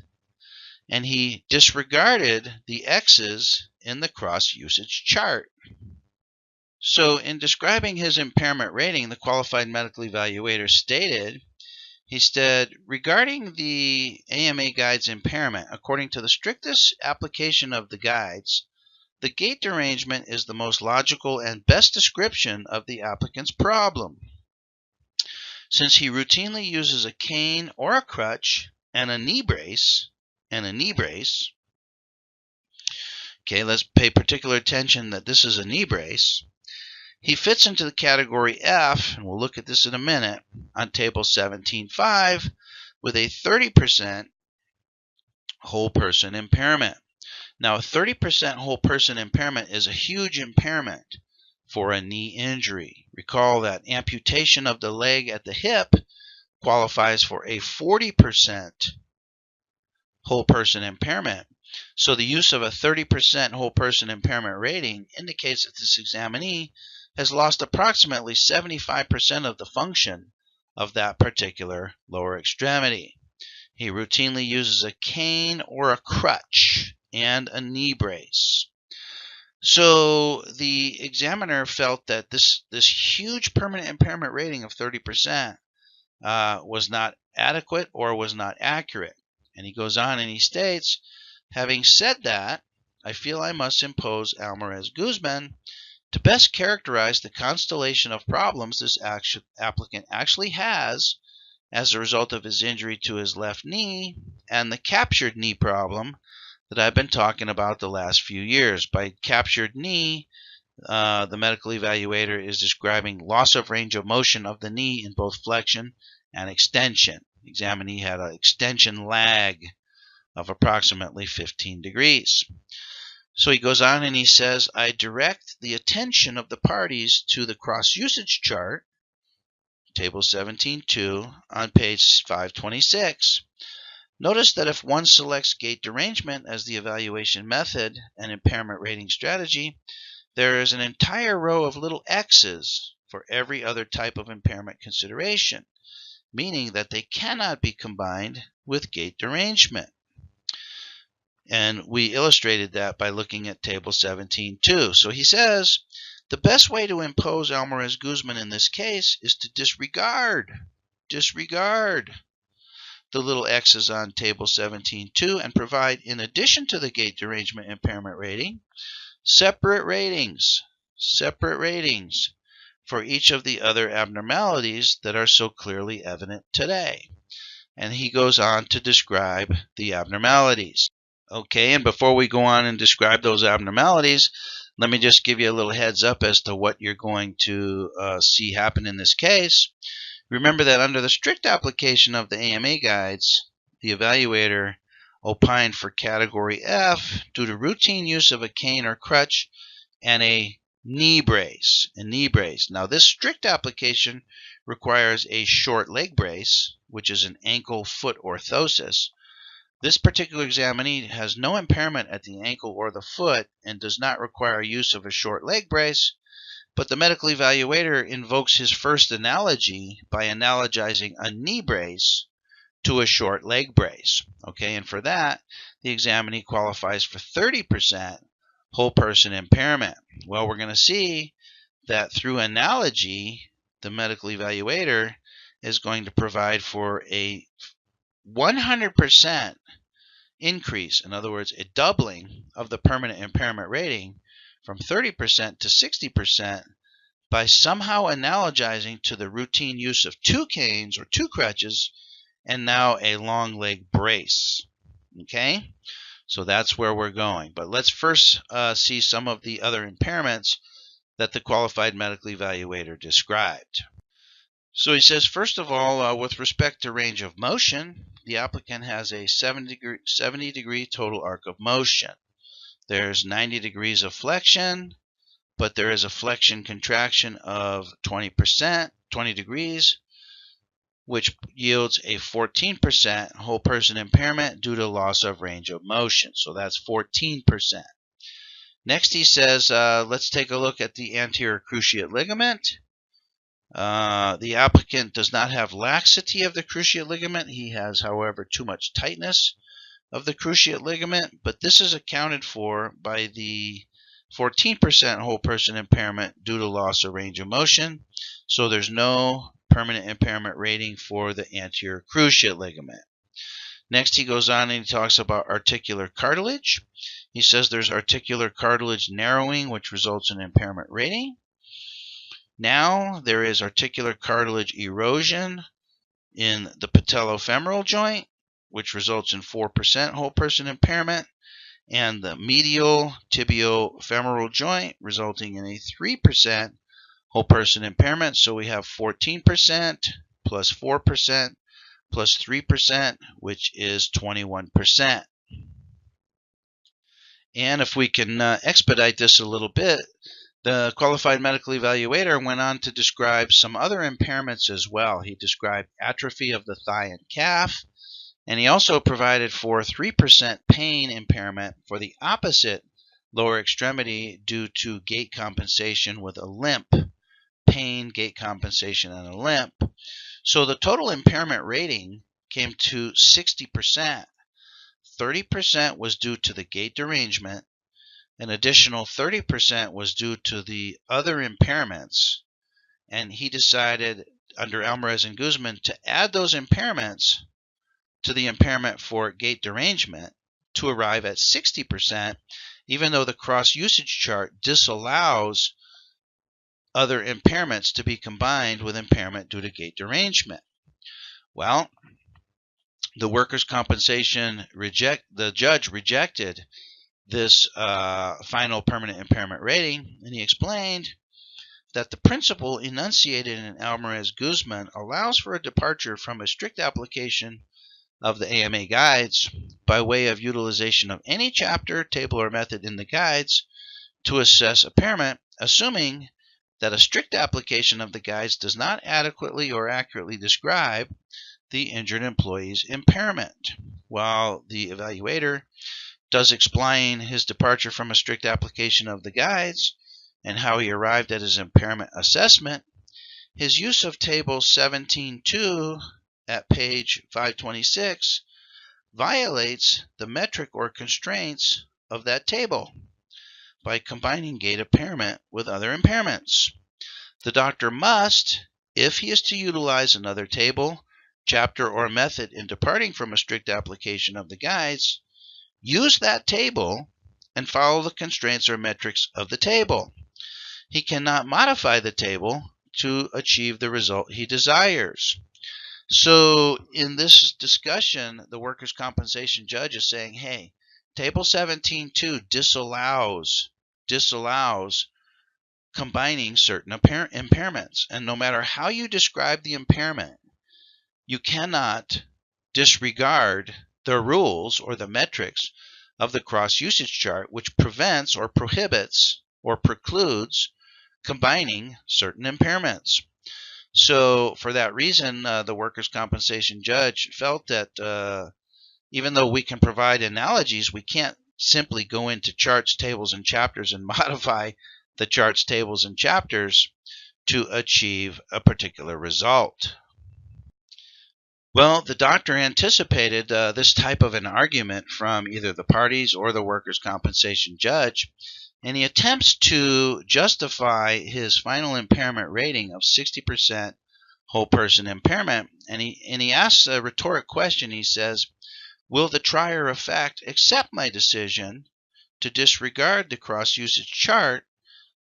And he disregarded the X's in the cross-usage chart. So in describing his impairment rating, the qualified medical evaluator stated, he said, regarding the AMA guides impairment, according to the strictest application of the guides, the gait derangement is the most logical and best description of the applicant's problem. Since he routinely uses a cane or a crutch and a knee brace, okay, let's pay particular attention that this is a knee brace, he fits into the category F, and we'll look at this in a minute, on Table 17.5 with a 30% whole person impairment. Now, a 30% whole person impairment is a huge impairment for a knee injury. Recall that amputation of the leg at the hip qualifies for a 40% whole person impairment. So the use of a 30% whole person impairment rating indicates that this examinee has lost approximately 75% of the function of that particular lower extremity. He routinely uses a cane or a crutch and a knee brace. So the examiner felt that this huge permanent impairment rating of 30% was not adequate or was not accurate. And he goes on and he states, having said that, I feel I must impose Almarez Guzman to best characterize the constellation of problems this applicant actually has as a result of his injury to his left knee and the captured knee problem that I've been talking about the last few years. By captured knee, the medical evaluator is describing loss of range of motion of the knee in both flexion and extension. The examinee had an extension lag of approximately 15 degrees. So he goes on and he says, I direct the attention of the parties to the cross-usage chart, Table 17.2, on page 526. Notice that if one selects gait derangement as the evaluation method and impairment rating strategy, there is an entire row of little X's for every other type of impairment consideration, meaning that they cannot be combined with gait derangement. And we illustrated that by looking at table 17.2. So he says, the best way to impose Almarez Guzman in this case is to disregard the little X's on table 17.2 and provide, in addition to the gait derangement impairment rating, separate ratings for each of the other abnormalities that are so clearly evident today. And he goes on to describe the abnormalities. Okay, and before we go on and describe those abnormalities, let me just give you a little heads up as to what you're going to see happen in this case. Remember that under the strict application of the AMA guides, the evaluator opined for category F due to routine use of a cane or crutch and a knee brace. Now, this strict application requires a short leg brace, which is an ankle-foot orthosis. This particular examinee has no impairment at the ankle or the foot and does not require use of a short leg brace, but the medical evaluator invokes his first analogy by analogizing a knee brace to a short leg brace. Okay, and for that, the examinee qualifies for 30% whole person impairment. Well, we're going to see that through analogy, the medical evaluator is going to provide for a 100% increase, in other words, a doubling of the permanent impairment rating from 30% to 60% by somehow analogizing to the routine use of 2 canes or 2 crutches and now a long leg brace. Okay, so that's where we're going. But let's first see some of the other impairments that the qualified medical evaluator described. So he says, first of all, with respect to range of motion, the applicant has a 70 degree total arc of motion. There's 90 degrees of flexion, but there is a flexion contraction of 20 degrees, which yields a 14% whole person impairment due to loss of range of motion. So that's 14%. Next he says, let's take a look at the anterior cruciate ligament. The applicant does not have laxity of the cruciate ligament. He has, however, too much tightness of the cruciate ligament, but this is accounted for by the 14% whole person impairment due to loss of range of motion. So there's no permanent impairment rating for the anterior cruciate ligament. Next he goes on and he talks about articular cartilage. He says there's articular cartilage narrowing, which results in impairment rating. Now there is articular cartilage erosion in the patellofemoral joint, which results in 4% whole person impairment, and the medial tibiofemoral joint resulting in a 3% whole person impairment. So we have 14% plus 4% plus 3%, which is 21%. And if we can expedite this a little bit, the qualified medical evaluator went on to describe some other impairments as well. He described atrophy of the thigh and calf, and he also provided for 3% pain impairment for the opposite lower extremity due to gait compensation with a limp. Pain, gait compensation, and a limp. So the total impairment rating came to 60%. 30% was due to the gait derangement. An additional 30% was due to the other impairments, and he decided under Almarez and Guzman to add those impairments to the impairment for gait derangement to arrive at 60%, even though the cross-usage chart disallows other impairments to be combined with impairment due to gait derangement. Well, the workers' compensation the judge rejected this final permanent impairment rating, and he explained that the principle enunciated in Almarez Guzman allows for a departure from a strict application of the AMA guides by way of utilization of any chapter, table, or method in the guides to assess impairment, assuming that a strict application of the guides does not adequately or accurately describe the injured employee's impairment. While the evaluator does explain his departure from a strict application of the guides and how he arrived at his impairment assessment, his use of Table 17.2 at page 526 violates the metric or constraints of that table by combining gait impairment with other impairments. The doctor must, if he is to utilize another table, chapter, or method in departing from a strict application of the guides, use that table and follow the constraints or metrics of the table. He cannot modify the table to achieve the result he desires. So in this discussion, the workers' compensation judge is saying, hey, Table 17.2 disallows combining certain impairments. And no matter how you describe the impairment, you cannot disregard the rules or the metrics of the cross-usage chart, which prevents or prohibits or precludes combining certain impairments. So for that reason, the workers' compensation judge felt that even though we can provide analogies, we can't simply go into charts, tables, and chapters and modify the charts, tables, and chapters to achieve a particular result. Well, the doctor anticipated this type of an argument from either the parties or the workers' compensation judge, and he attempts to justify his final impairment rating of 60% whole person impairment, and he asks a rhetoric question. He says, will the trier of fact accept my decision to disregard the cross-usage chart,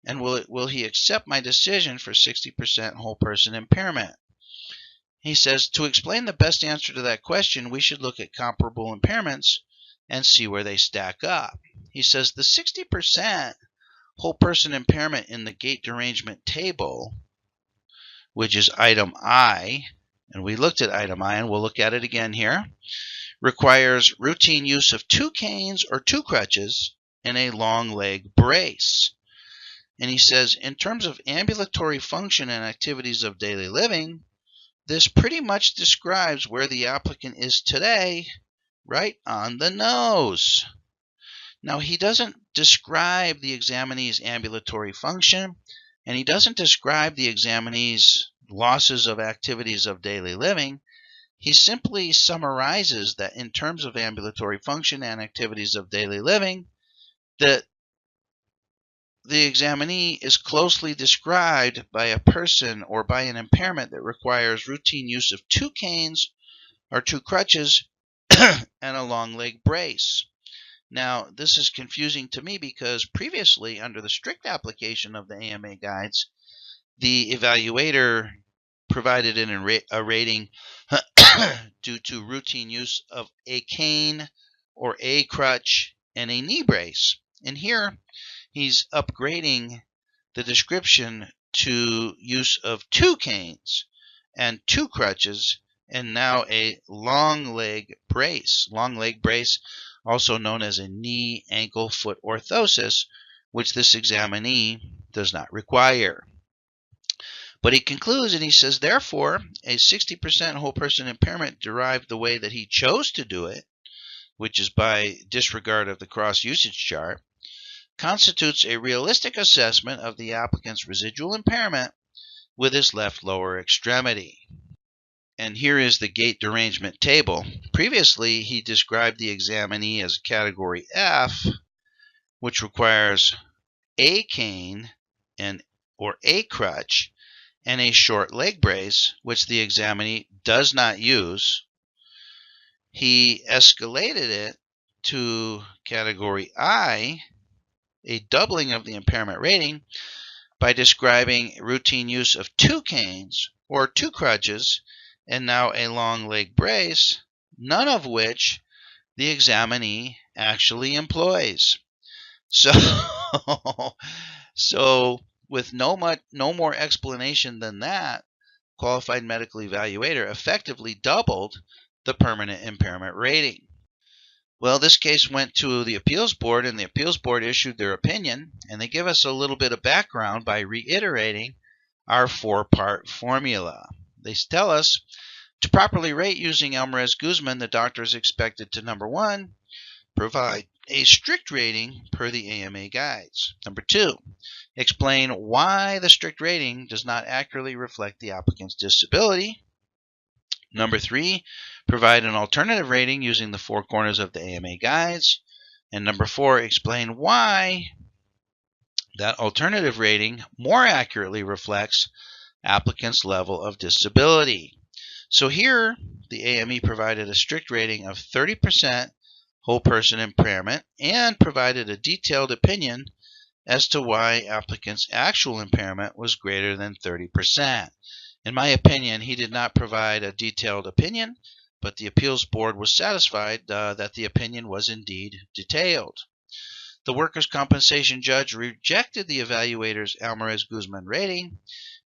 and will he accept my decision for 60% whole person impairment? He says, to explain the best answer to that question, we should look at comparable impairments and see where they stack up. He says the 60% whole person impairment in the gait derangement table, which is item I, and we looked at item I and we'll look at it again here, requires routine use of 2 canes or 2 crutches and a long leg brace. And he says, in terms of ambulatory function and activities of daily living, this pretty much describes where the applicant is today, right on the nose. Now, he doesn't describe the examinee's ambulatory function, and he doesn't describe the examinee's losses of activities of daily living. He simply summarizes that in terms of ambulatory function and activities of daily living, that the examinee is closely described by a person or by an impairment that requires routine use of 2 canes or 2 crutches and a long leg brace. Now, this is confusing to me because previously, under the strict application of the AMA guides, the evaluator provided a rating due to routine use of a cane or a crutch and a knee brace. And here, he's upgrading the description to use of 2 canes and 2 crutches and now a long leg brace. Long leg brace, also known as a knee, ankle, foot orthosis, which this examinee does not require. But he concludes and he says, therefore, a 60% whole person impairment derived the way that he chose to do it, which is by disregard of the cross-usage chart, constitutes a realistic assessment of the applicant's residual impairment with his left lower extremity. And here is the gait derangement table. Previously, he described the examinee as category F, which requires a cane or a crutch and a short leg brace, which the examinee does not use. He escalated it to category I, a doubling of the impairment rating, by describing routine use of 2 canes or 2 crutches and now a long leg brace, none of which the examinee actually employs. So with no more explanation than that, qualified medical evaluator effectively doubled the permanent impairment rating. Well, this case went to the appeals board, and the appeals board issued their opinion, and they give us a little bit of background by reiterating our 4-part formula. They tell us To properly rate using Almarez Guzman, the doctor is expected to, number 1, provide a strict rating per the AMA guides. Number 2, explain why the strict rating does not accurately reflect the applicant's disability. Number 3, provide an alternative rating using the 4 corners of the AMA guides. And number 4, explain why that alternative rating more accurately reflects applicant's level of disability. So here, the AME provided a strict rating of 30% whole person impairment and provided a detailed opinion as to why applicant's actual impairment was greater than 30%. In my opinion, he did not provide a detailed opinion, but the appeals board was satisfied that the opinion was indeed detailed. The workers' compensation judge rejected the evaluator's Almarez Guzman rating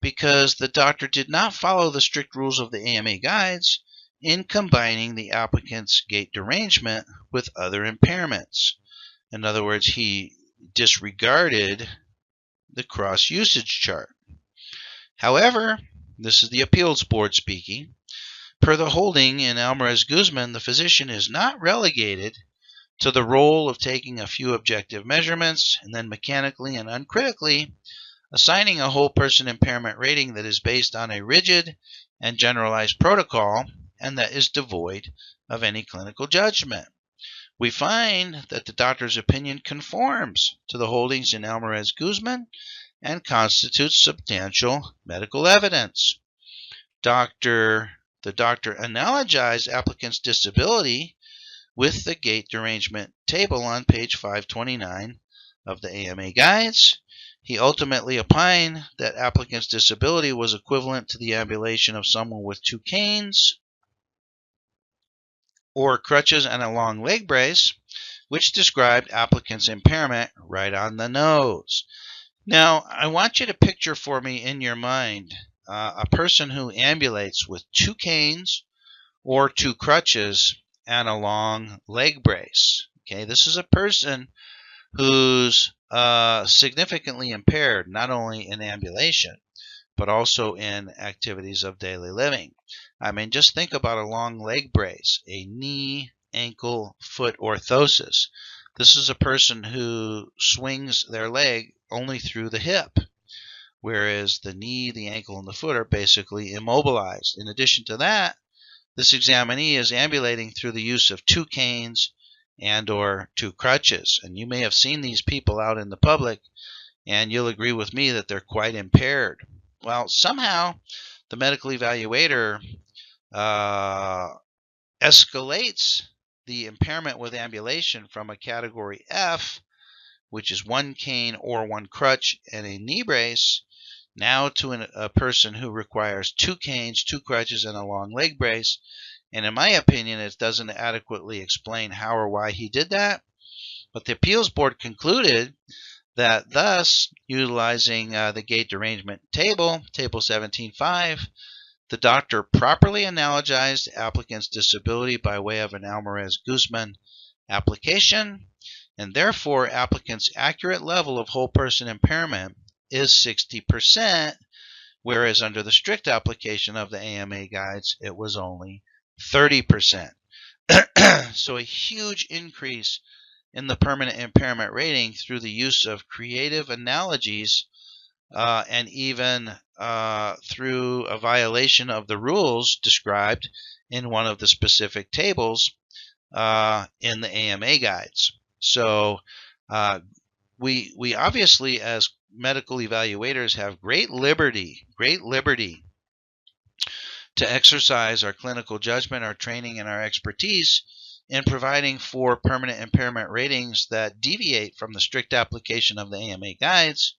because the doctor did not follow the strict rules of the AMA guides in combining the applicant's gait derangement with other impairments. In other words, he disregarded the cross-usage chart. However, this is the appeals board speaking. Per the holding in Almarez Guzman, the physician is not relegated to the role of taking a few objective measurements and then mechanically and uncritically assigning a whole person impairment rating that is based on a rigid and generalized protocol and that is devoid of any clinical judgment. We find that the doctor's opinion conforms to the holdings in Almarez Guzman and constitutes substantial medical evidence. The doctor analogized applicant's disability with the gait derangement table on page 529 of the AMA guides. He ultimately opined that applicant's disability was equivalent to the ambulation of someone with 2 canes or crutches and a long leg brace, which described applicant's impairment right on the nose. Now, I want you to picture for me in your mind a person who ambulates with 2 canes or 2 crutches and a long leg brace. Okay, this is a person who's significantly impaired, not only in ambulation, but also in activities of daily living. I mean, just think about a long leg brace, a knee, ankle, foot orthosis. This is a person who swings their leg only through the hip, whereas the knee, the ankle, and the foot are basically immobilized. In addition to that, this examinee is ambulating through the use of 2 canes and or 2 crutches. And you may have seen these people out in the public, and you'll agree with me that they're quite impaired. Well, somehow the medical evaluator escalates the impairment with ambulation from a category F, which is 1 cane or 1 crutch and a knee brace, now to a person who requires 2 canes, 2 crutches, and a long leg brace. And in my opinion, it doesn't adequately explain how or why he did that. But the appeals board concluded that thus, utilizing the gait derangement table, table 17.5, the doctor properly analogized applicant's disability by way of an Almarez Guzman application, and therefore applicant's accurate level of whole person impairment is 60%, whereas under the strict application of the AMA guides, it was only 30%. So a huge increase in the permanent impairment rating through the use of creative analogies and even through a violation of the rules described in one of the specific tables in the AMA guides. So we obviously, as medical evaluators, have great liberty to exercise our clinical judgment, our training, and our expertise in providing for permanent impairment ratings that deviate from the strict application of the AMA guides,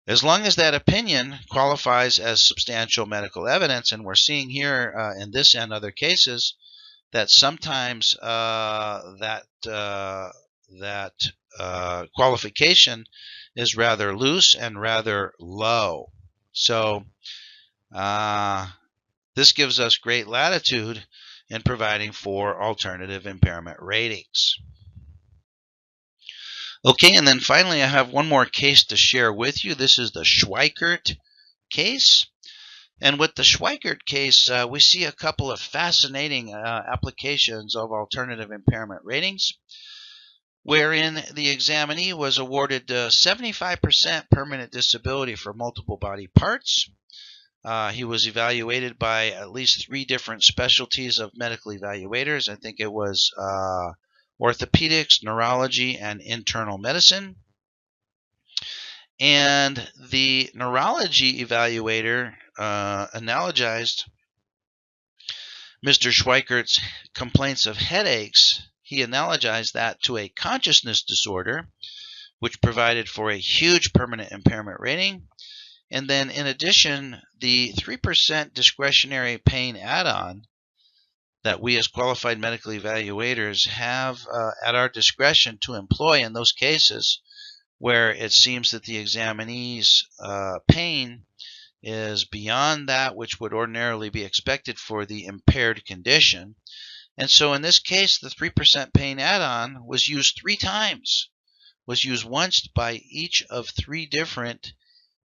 as long as that opinion qualifies as substantial medical evidence. And we're seeing here in this and other cases that sometimes that qualification is rather loose and rather low. So this gives us great latitude in providing for alternative impairment ratings. Okay, and then finally I have one more case to share with you. This is the Schweikert case. And with the Schweikert case, we see a couple of fascinating applications of alternative impairment ratings, wherein the examinee was awarded 75% permanent disability for multiple body parts. He was evaluated by at least 3 different specialties of medical evaluators. I think it was orthopedics, neurology, and internal medicine. And the neurology evaluator analogized Mr. Schweikert's complaints of headaches. He analogized that to a consciousness disorder, which provided for a huge permanent impairment rating. And then in addition, the 3% discretionary pain add-on that we as qualified medical evaluators have at our discretion to employ in those cases where it seems that the examinee's pain is beyond that which would ordinarily be expected for the impaired condition. And so in this case, the 3% pain add-on was used 3 times, was used once by each of 3 different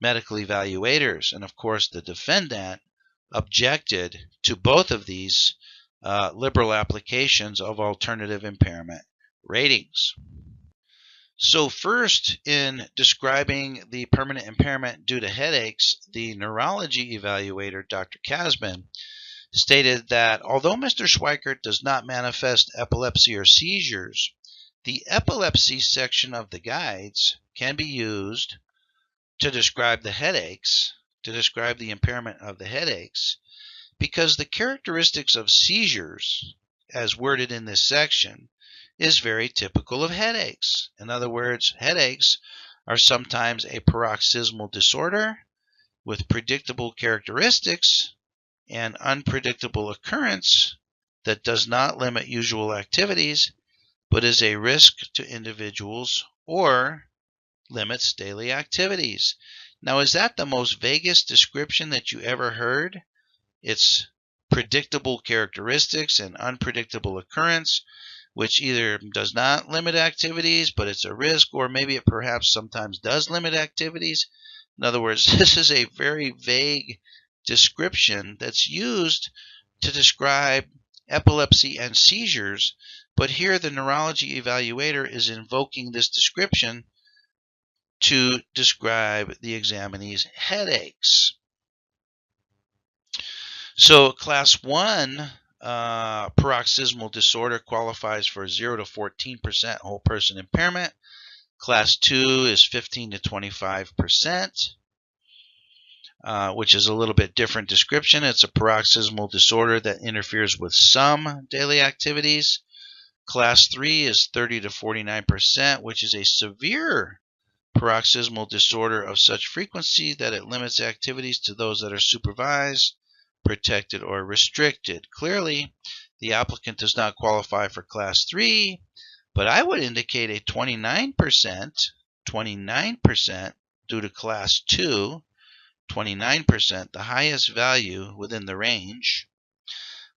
medical evaluators. And of course, the defendant objected to both of these liberal applications of alternative impairment ratings. So first, in describing the permanent impairment due to headaches, the neurology evaluator, Dr. Guzman, stated that although Mr. Schweikert does not manifest epilepsy or seizures, the epilepsy section of the guides can be used to describe the headaches, to describe the impairment of the headaches, because the characteristics of seizures, as worded in this section, is very typical of headaches. In other words, headaches are sometimes a paroxysmal disorder with predictable characteristics and unpredictable occurrence that does not limit usual activities, but is a risk to individuals or limits daily activities. Now, is that the most vaguest description that you ever heard? It's predictable characteristics and unpredictable occurrence, which either does not limit activities, but it's a risk, or maybe it perhaps sometimes does limit activities. In other words, this is a very vague description that's used to describe epilepsy and seizures, but here the neurology evaluator is invoking this description to describe the examinee's headaches. So class 1 paroxysmal disorder qualifies for 0 to 14% whole person impairment. Class 2 is 15 to 25%, which is a little bit different description. It's a paroxysmal disorder that interferes with some daily activities. Class 3 is 30 to 49%, which is a severe paroxysmal disorder of such frequency that it limits activities to those that are supervised, protected, or restricted. Clearly, the applicant does not qualify for class 3, but I would indicate a 29% due to class 2, 29%, the highest value within the range.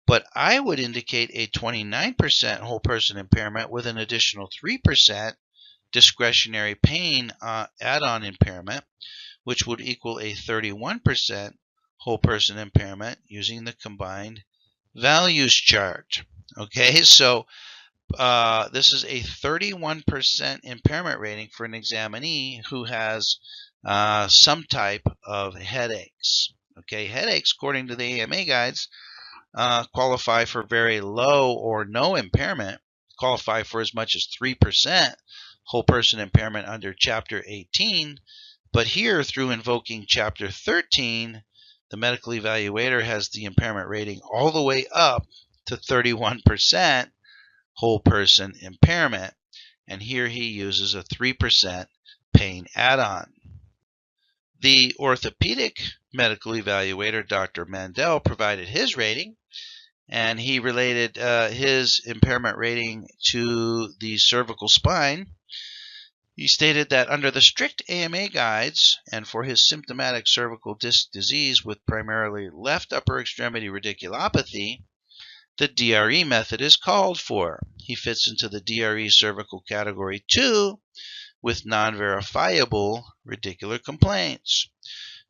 But I would indicate a 29% whole person impairment with an additional 3% discretionary pain add-on impairment, which would equal a 31% whole person impairment using the combined values chart. Okay, so this is a 31% impairment rating for an examinee who has some type of headaches. Okay, headaches, according to the AMA guides, qualify for very low or no impairment, qualify for as much as 3% whole person impairment under Chapter 18, but here through invoking Chapter 13, the medical evaluator has the impairment rating all the way up to 31% whole person impairment, and here he uses a 3% pain add-on. The orthopedic medical evaluator, Dr. Mandel, provided his rating, and he related his impairment rating to the cervical spine. He stated that under the strict AMA guides, and for his symptomatic cervical disc disease with primarily left upper extremity radiculopathy, the DRE method is called for. He fits into the DRE cervical category 2 with non-verifiable radicular complaints.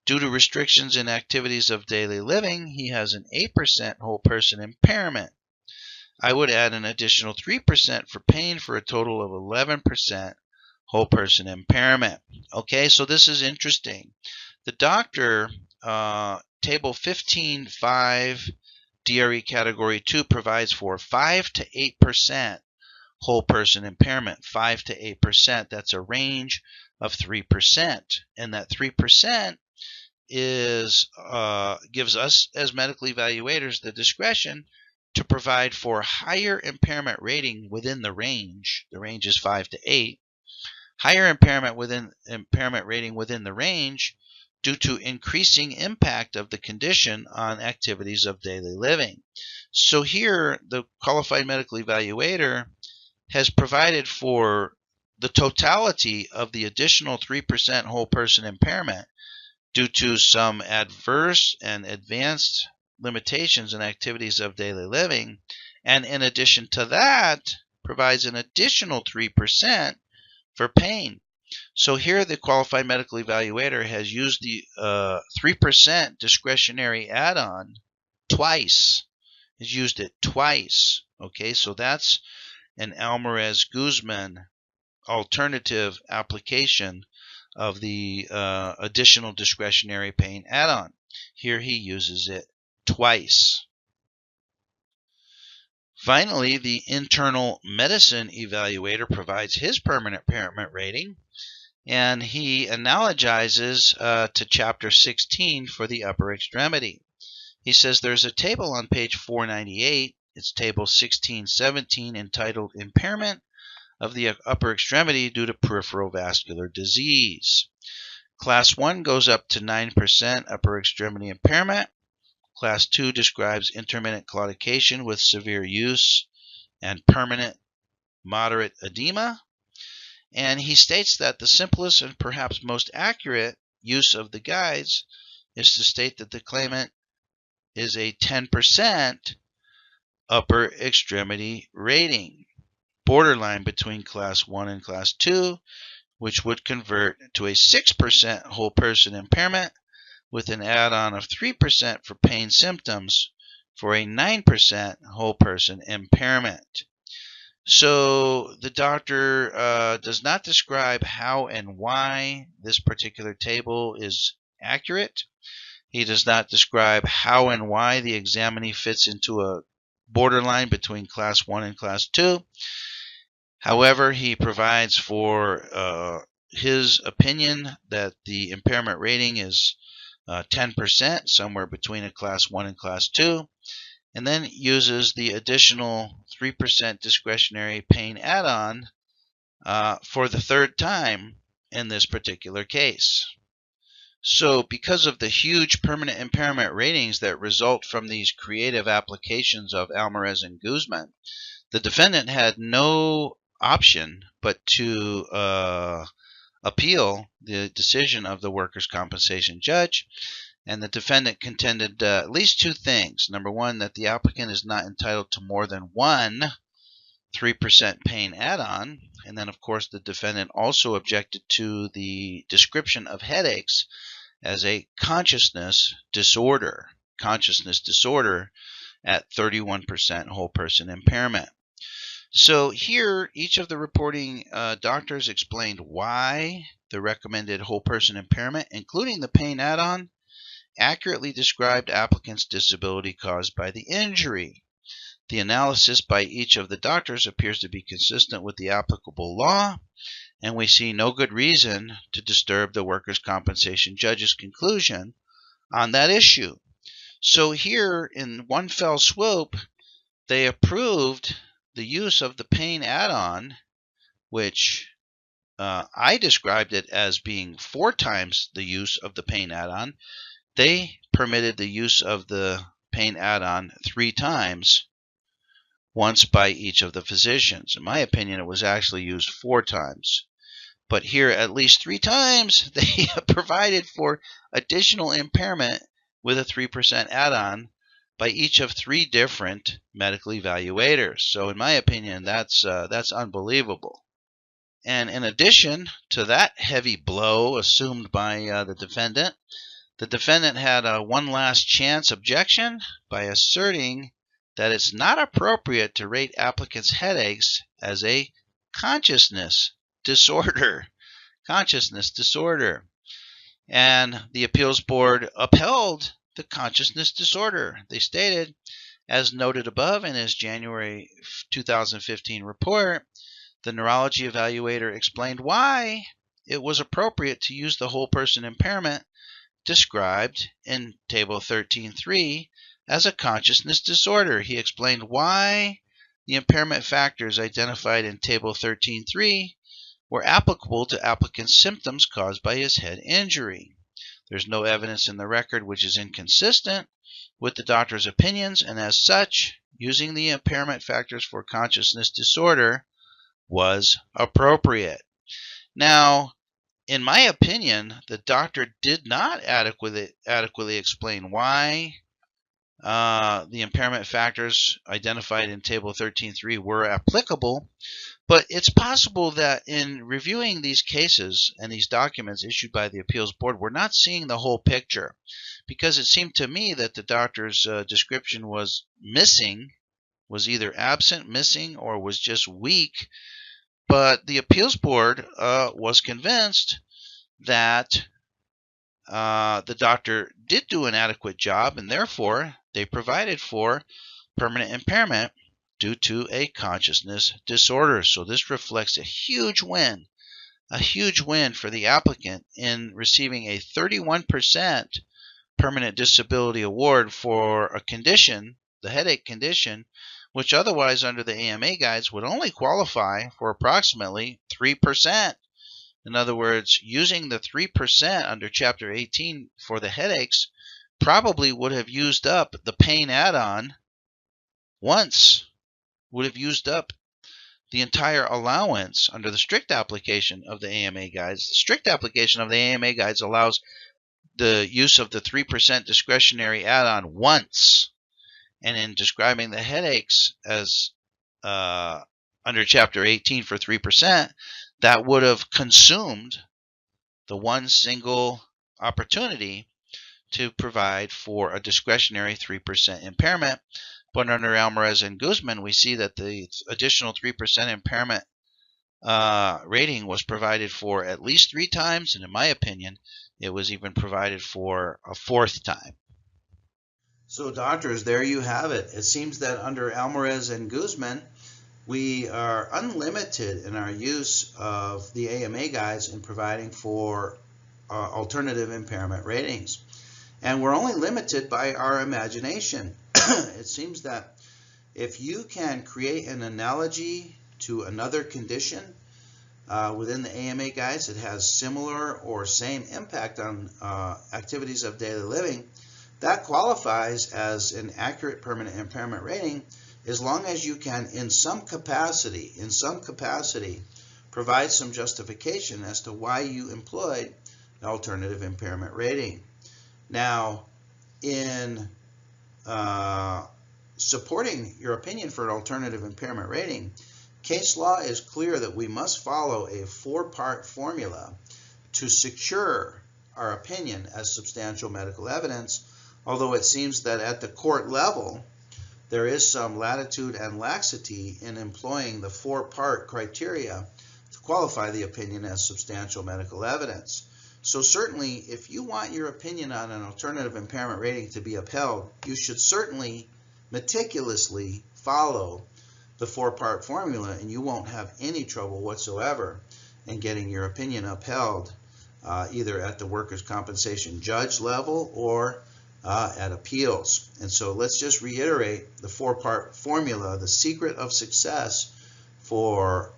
Due to restrictions in activities of daily living, he has an 8% whole person impairment. I would add an additional 3% for pain for a total of 11% whole person impairment. Okay, so this is interesting. The doctor, table 15.5, DRE category 2 provides for 5 to 8% whole person impairment. 5 to 8%, that's a range of 3%. And that 3% is gives us as medical evaluators the discretion to provide for higher impairment rating within the range. The range is 5 to 8. Higher impairment rating within the range due to increasing impact of the condition on activities of daily living. So here, the qualified medical evaluator has provided for the totality of the additional 3% whole person impairment due to some adverse and advanced limitations in activities of daily living, and in addition to that, provides an additional 3% for pain. So here the qualified medical evaluator has used the 3% discretionary add-on twice. Has used it twice. Okay, so that's an Almarez Guzman alternative application of the additional discretionary pain add-on. Here he uses it twice. Finally, the internal medicine evaluator provides his permanent impairment rating, and he analogizes to Chapter 16 for the upper extremity. He says there's a table on page 498. It's table 1617 entitled Impairment of the upper extremity due to peripheral vascular disease. Class 1 goes up to 9% upper extremity impairment. Class 2 describes intermittent claudication with severe use and permanent moderate edema. And he states that the simplest and perhaps most accurate use of the guides is to state that the claimant is a 10% upper extremity rating, borderline between Class 1 and Class 2, which would convert to a 6% whole person impairment with an add-on of 3% for pain symptoms for a 9% whole person impairment. So the doctor does not describe how and why this particular table is accurate. He does not describe how and why the examinee fits into a borderline between Class 1 and Class 2. However, he provides for his opinion that the impairment rating is 10%, somewhere between a Class 1 and Class 2, and then uses the additional 3% discretionary pain add-on for the third time in this particular case. So because of the huge permanent impairment ratings that result from these creative applications of Almarez and Guzman, the defendant had no option but to appeal the decision of the workers' compensation judge, and the defendant contended at least two things. Number one, that the applicant is not entitled to more than one 3% pain add-on, and then of course the defendant also objected to the description of headaches as a consciousness disorder at 31% whole person impairment. So here, each of the reporting doctors explained why the recommended whole person impairment, including the pain add-on, accurately described applicant's disability caused by the injury. The analysis by each of the doctors appears to be consistent with the applicable law, and we see no good reason to disturb the workers' compensation judge's conclusion on that issue. So here, in one fell swoop, they approved the use of the pain add-on, which I described it as being 4 times the use of the pain add-on. They permitted the use of the pain add-on 3 times, once by each of the physicians. In my opinion, it was actually used 4 times. But here, at least 3 times, they provided for additional impairment with a 3% add-on by each of 3 different medical evaluators. So in my opinion, that's unbelievable. And in addition to that heavy blow assumed by the defendant, The defendant had a one last chance objection by asserting that it's not appropriate to rate applicants' headaches as a consciousness disorder. Consciousness disorder. And the appeals board upheld the consciousness disorder. They stated, as noted above in his January 2015 report, the neurology evaluator explained why it was appropriate to use the whole person impairment described in Table 13.3 as a consciousness disorder. He explained why the impairment factors identified in Table 13.3 were applicable to applicant's symptoms caused by his head injury. There's no evidence in the record which is inconsistent with the doctor's opinions, and as such, using the impairment factors for consciousness disorder was appropriate. Now, in my opinion, the doctor did not adequately explain why the impairment factors identified in Table 13.3 were applicable, but it's possible that in reviewing these cases and these documents issued by the appeals board, we're not seeing the whole picture, because it seemed to me that the doctor's description was missing, was either absent, missing, or was just weak. But the appeals board was convinced that the doctor did do an adequate job, and therefore they provided for permanent impairment due to a consciousness disorder. So this reflects a huge win for the applicant in receiving a 31% permanent disability award for a condition, the headache condition, which otherwise under the AMA guides would only qualify for approximately 3%. In other words, using the 3% under Chapter 18 for the headaches probably would have used up the pain add-on once, would have used up the entire allowance under the strict application of the AMA guides. The strict application of the AMA guides allows the use of the 3% discretionary add-on once. And in describing the headaches as under Chapter 18 for 3%, that would have consumed the one single opportunity to provide for a discretionary 3% impairment. But under Almarez and Guzman, we see that the additional 3% impairment rating was provided for at least 3 times, and in my opinion, it was even provided for a 4th time. So doctors, there you have it. It seems that under Almarez and Guzman, we are unlimited in our use of the AMA guides in providing for alternative impairment ratings. And we're only limited by our imagination. It seems that if you can create an analogy to another condition within the AMA guides that has similar or same impact on activities of daily living, that qualifies as an accurate permanent impairment rating, as long as you can, in some capacity, provide some justification as to why you employed an alternative impairment rating. Now, in supporting your opinion for an alternative impairment rating, case law is clear that we must follow a 4-part formula to secure our opinion as substantial medical evidence, although it seems that at the court level, there is some latitude and laxity in employing the 4-part criteria to qualify the opinion as substantial medical evidence. So certainly, if you want your opinion on an alternative impairment rating to be upheld, you should certainly meticulously follow the 4-part formula, and you won't have any trouble whatsoever in getting your opinion upheld, either at the workers' compensation judge level or at appeals. And so let's just reiterate the 4-part formula, the secret of success for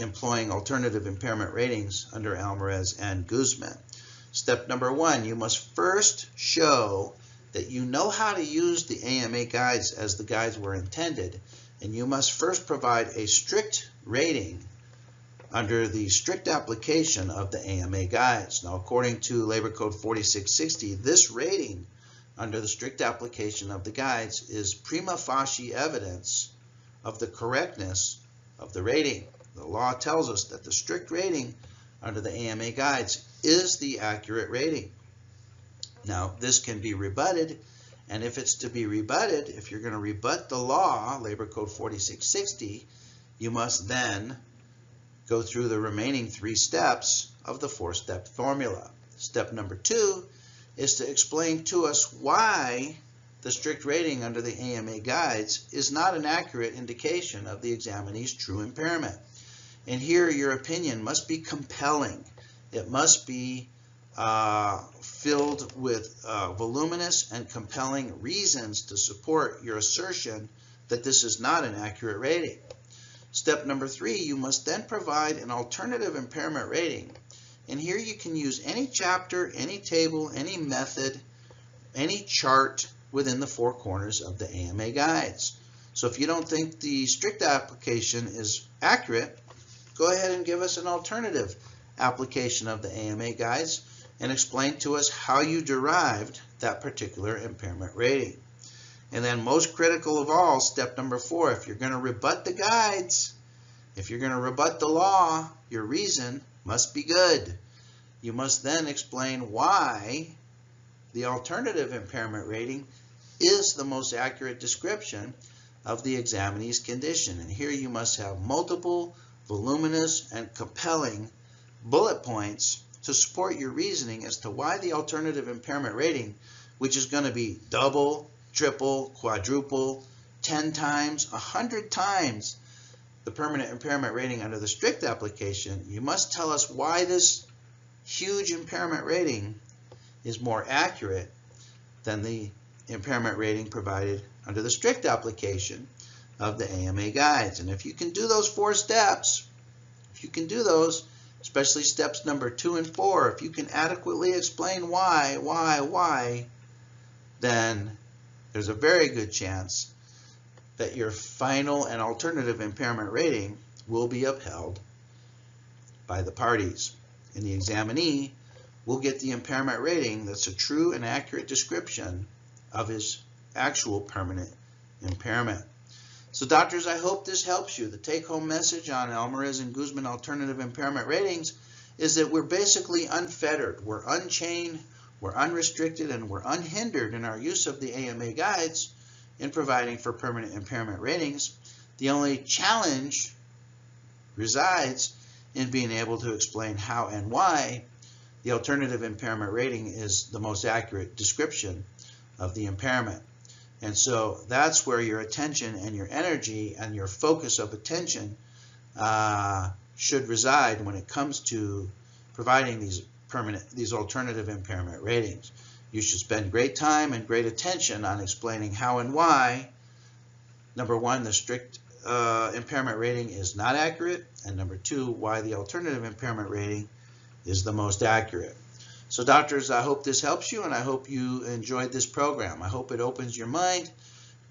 employing alternative impairment ratings under Almarez and Guzman. Step number 1, you must first show that you know how to use the AMA guides as the guides were intended, and you must first provide a strict rating under the strict application of the AMA guides. Now, according to Labor Code 4660, this rating under the strict application of the guides is prima facie evidence of the correctness of the rating. The law tells us that the strict rating under the AMA guides is the accurate rating. Now, this can be rebutted, and if it's to be rebutted, if you're going to rebut the law, Labor Code 4660, you must then go through the remaining 3 steps of the 4-step formula. Step number 2 is to explain to us why the strict rating under the AMA guides is not an accurate indication of the examinee's true impairment. And here your opinion must be compelling. It must be filled with voluminous and compelling reasons to support your assertion that this is not an accurate rating. Step number 3, you must then provide an alternative impairment rating. And here you can use any chapter, any table, any method, any chart within the 4 corners of the AMA guides. So if you don't think the strict application is accurate, go ahead and give us an alternative application of the AMA guides and explain to us how you derived that particular impairment rating. And then most critical of all, step number 4, if you're going to rebut the guides, if you're going to rebut the law, your reason must be good. You must then explain why the alternative impairment rating is the most accurate description of the examinee's condition. And here you must have multiple, voluminous, and compelling bullet points to support your reasoning as to why the alternative impairment rating, which is going to be double, triple, quadruple, 10 times, 100 times the permanent impairment rating under the strict application, you must tell us why this huge impairment rating is more accurate than the impairment rating provided under the strict application of the AMA guides. And if you can do those 4 steps, if you can do those, especially steps number 2 and 4, if you can adequately explain why, then there's a very good chance that your final and alternative impairment rating will be upheld by the parties. And the examinee will get the impairment rating that's a true and accurate description of his actual permanent impairment. So doctors, I hope this helps you. The take-home message on Almarez and Guzman alternative impairment ratings is that we're basically unfettered, we're unchained, we're unrestricted, and we're unhindered in our use of the AMA guides in providing for permanent impairment ratings. The only challenge resides in being able to explain how and why the alternative impairment rating is the most accurate description of the impairment. And so that's where your attention and your energy and your focus of attention should reside when it comes to providing these alternative impairment ratings. You should spend great time and great attention on explaining how and why, number 1, the strict impairment rating is not accurate, and number 2, why the alternative impairment rating is the most accurate. So doctors, I hope this helps you, and I hope you enjoyed this program. I hope it opens your mind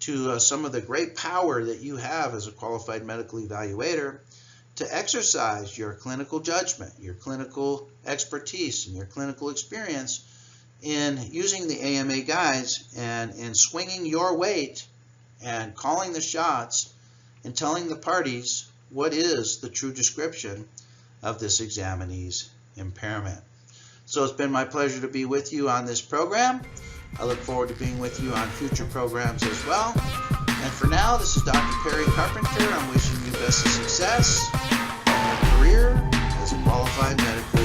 to some of the great power that you have as a qualified medical evaluator to exercise your clinical judgment, your clinical expertise, and your clinical experience in using the AMA guides and in swinging your weight and calling the shots and telling the parties what is the true description of this examinee's impairment. So it's been my pleasure to be with you on this program. I look forward to being with you on future programs as well. And for now, this is Dr. Perry Carpenter. I'm wishing you best of success in your career as a qualified medical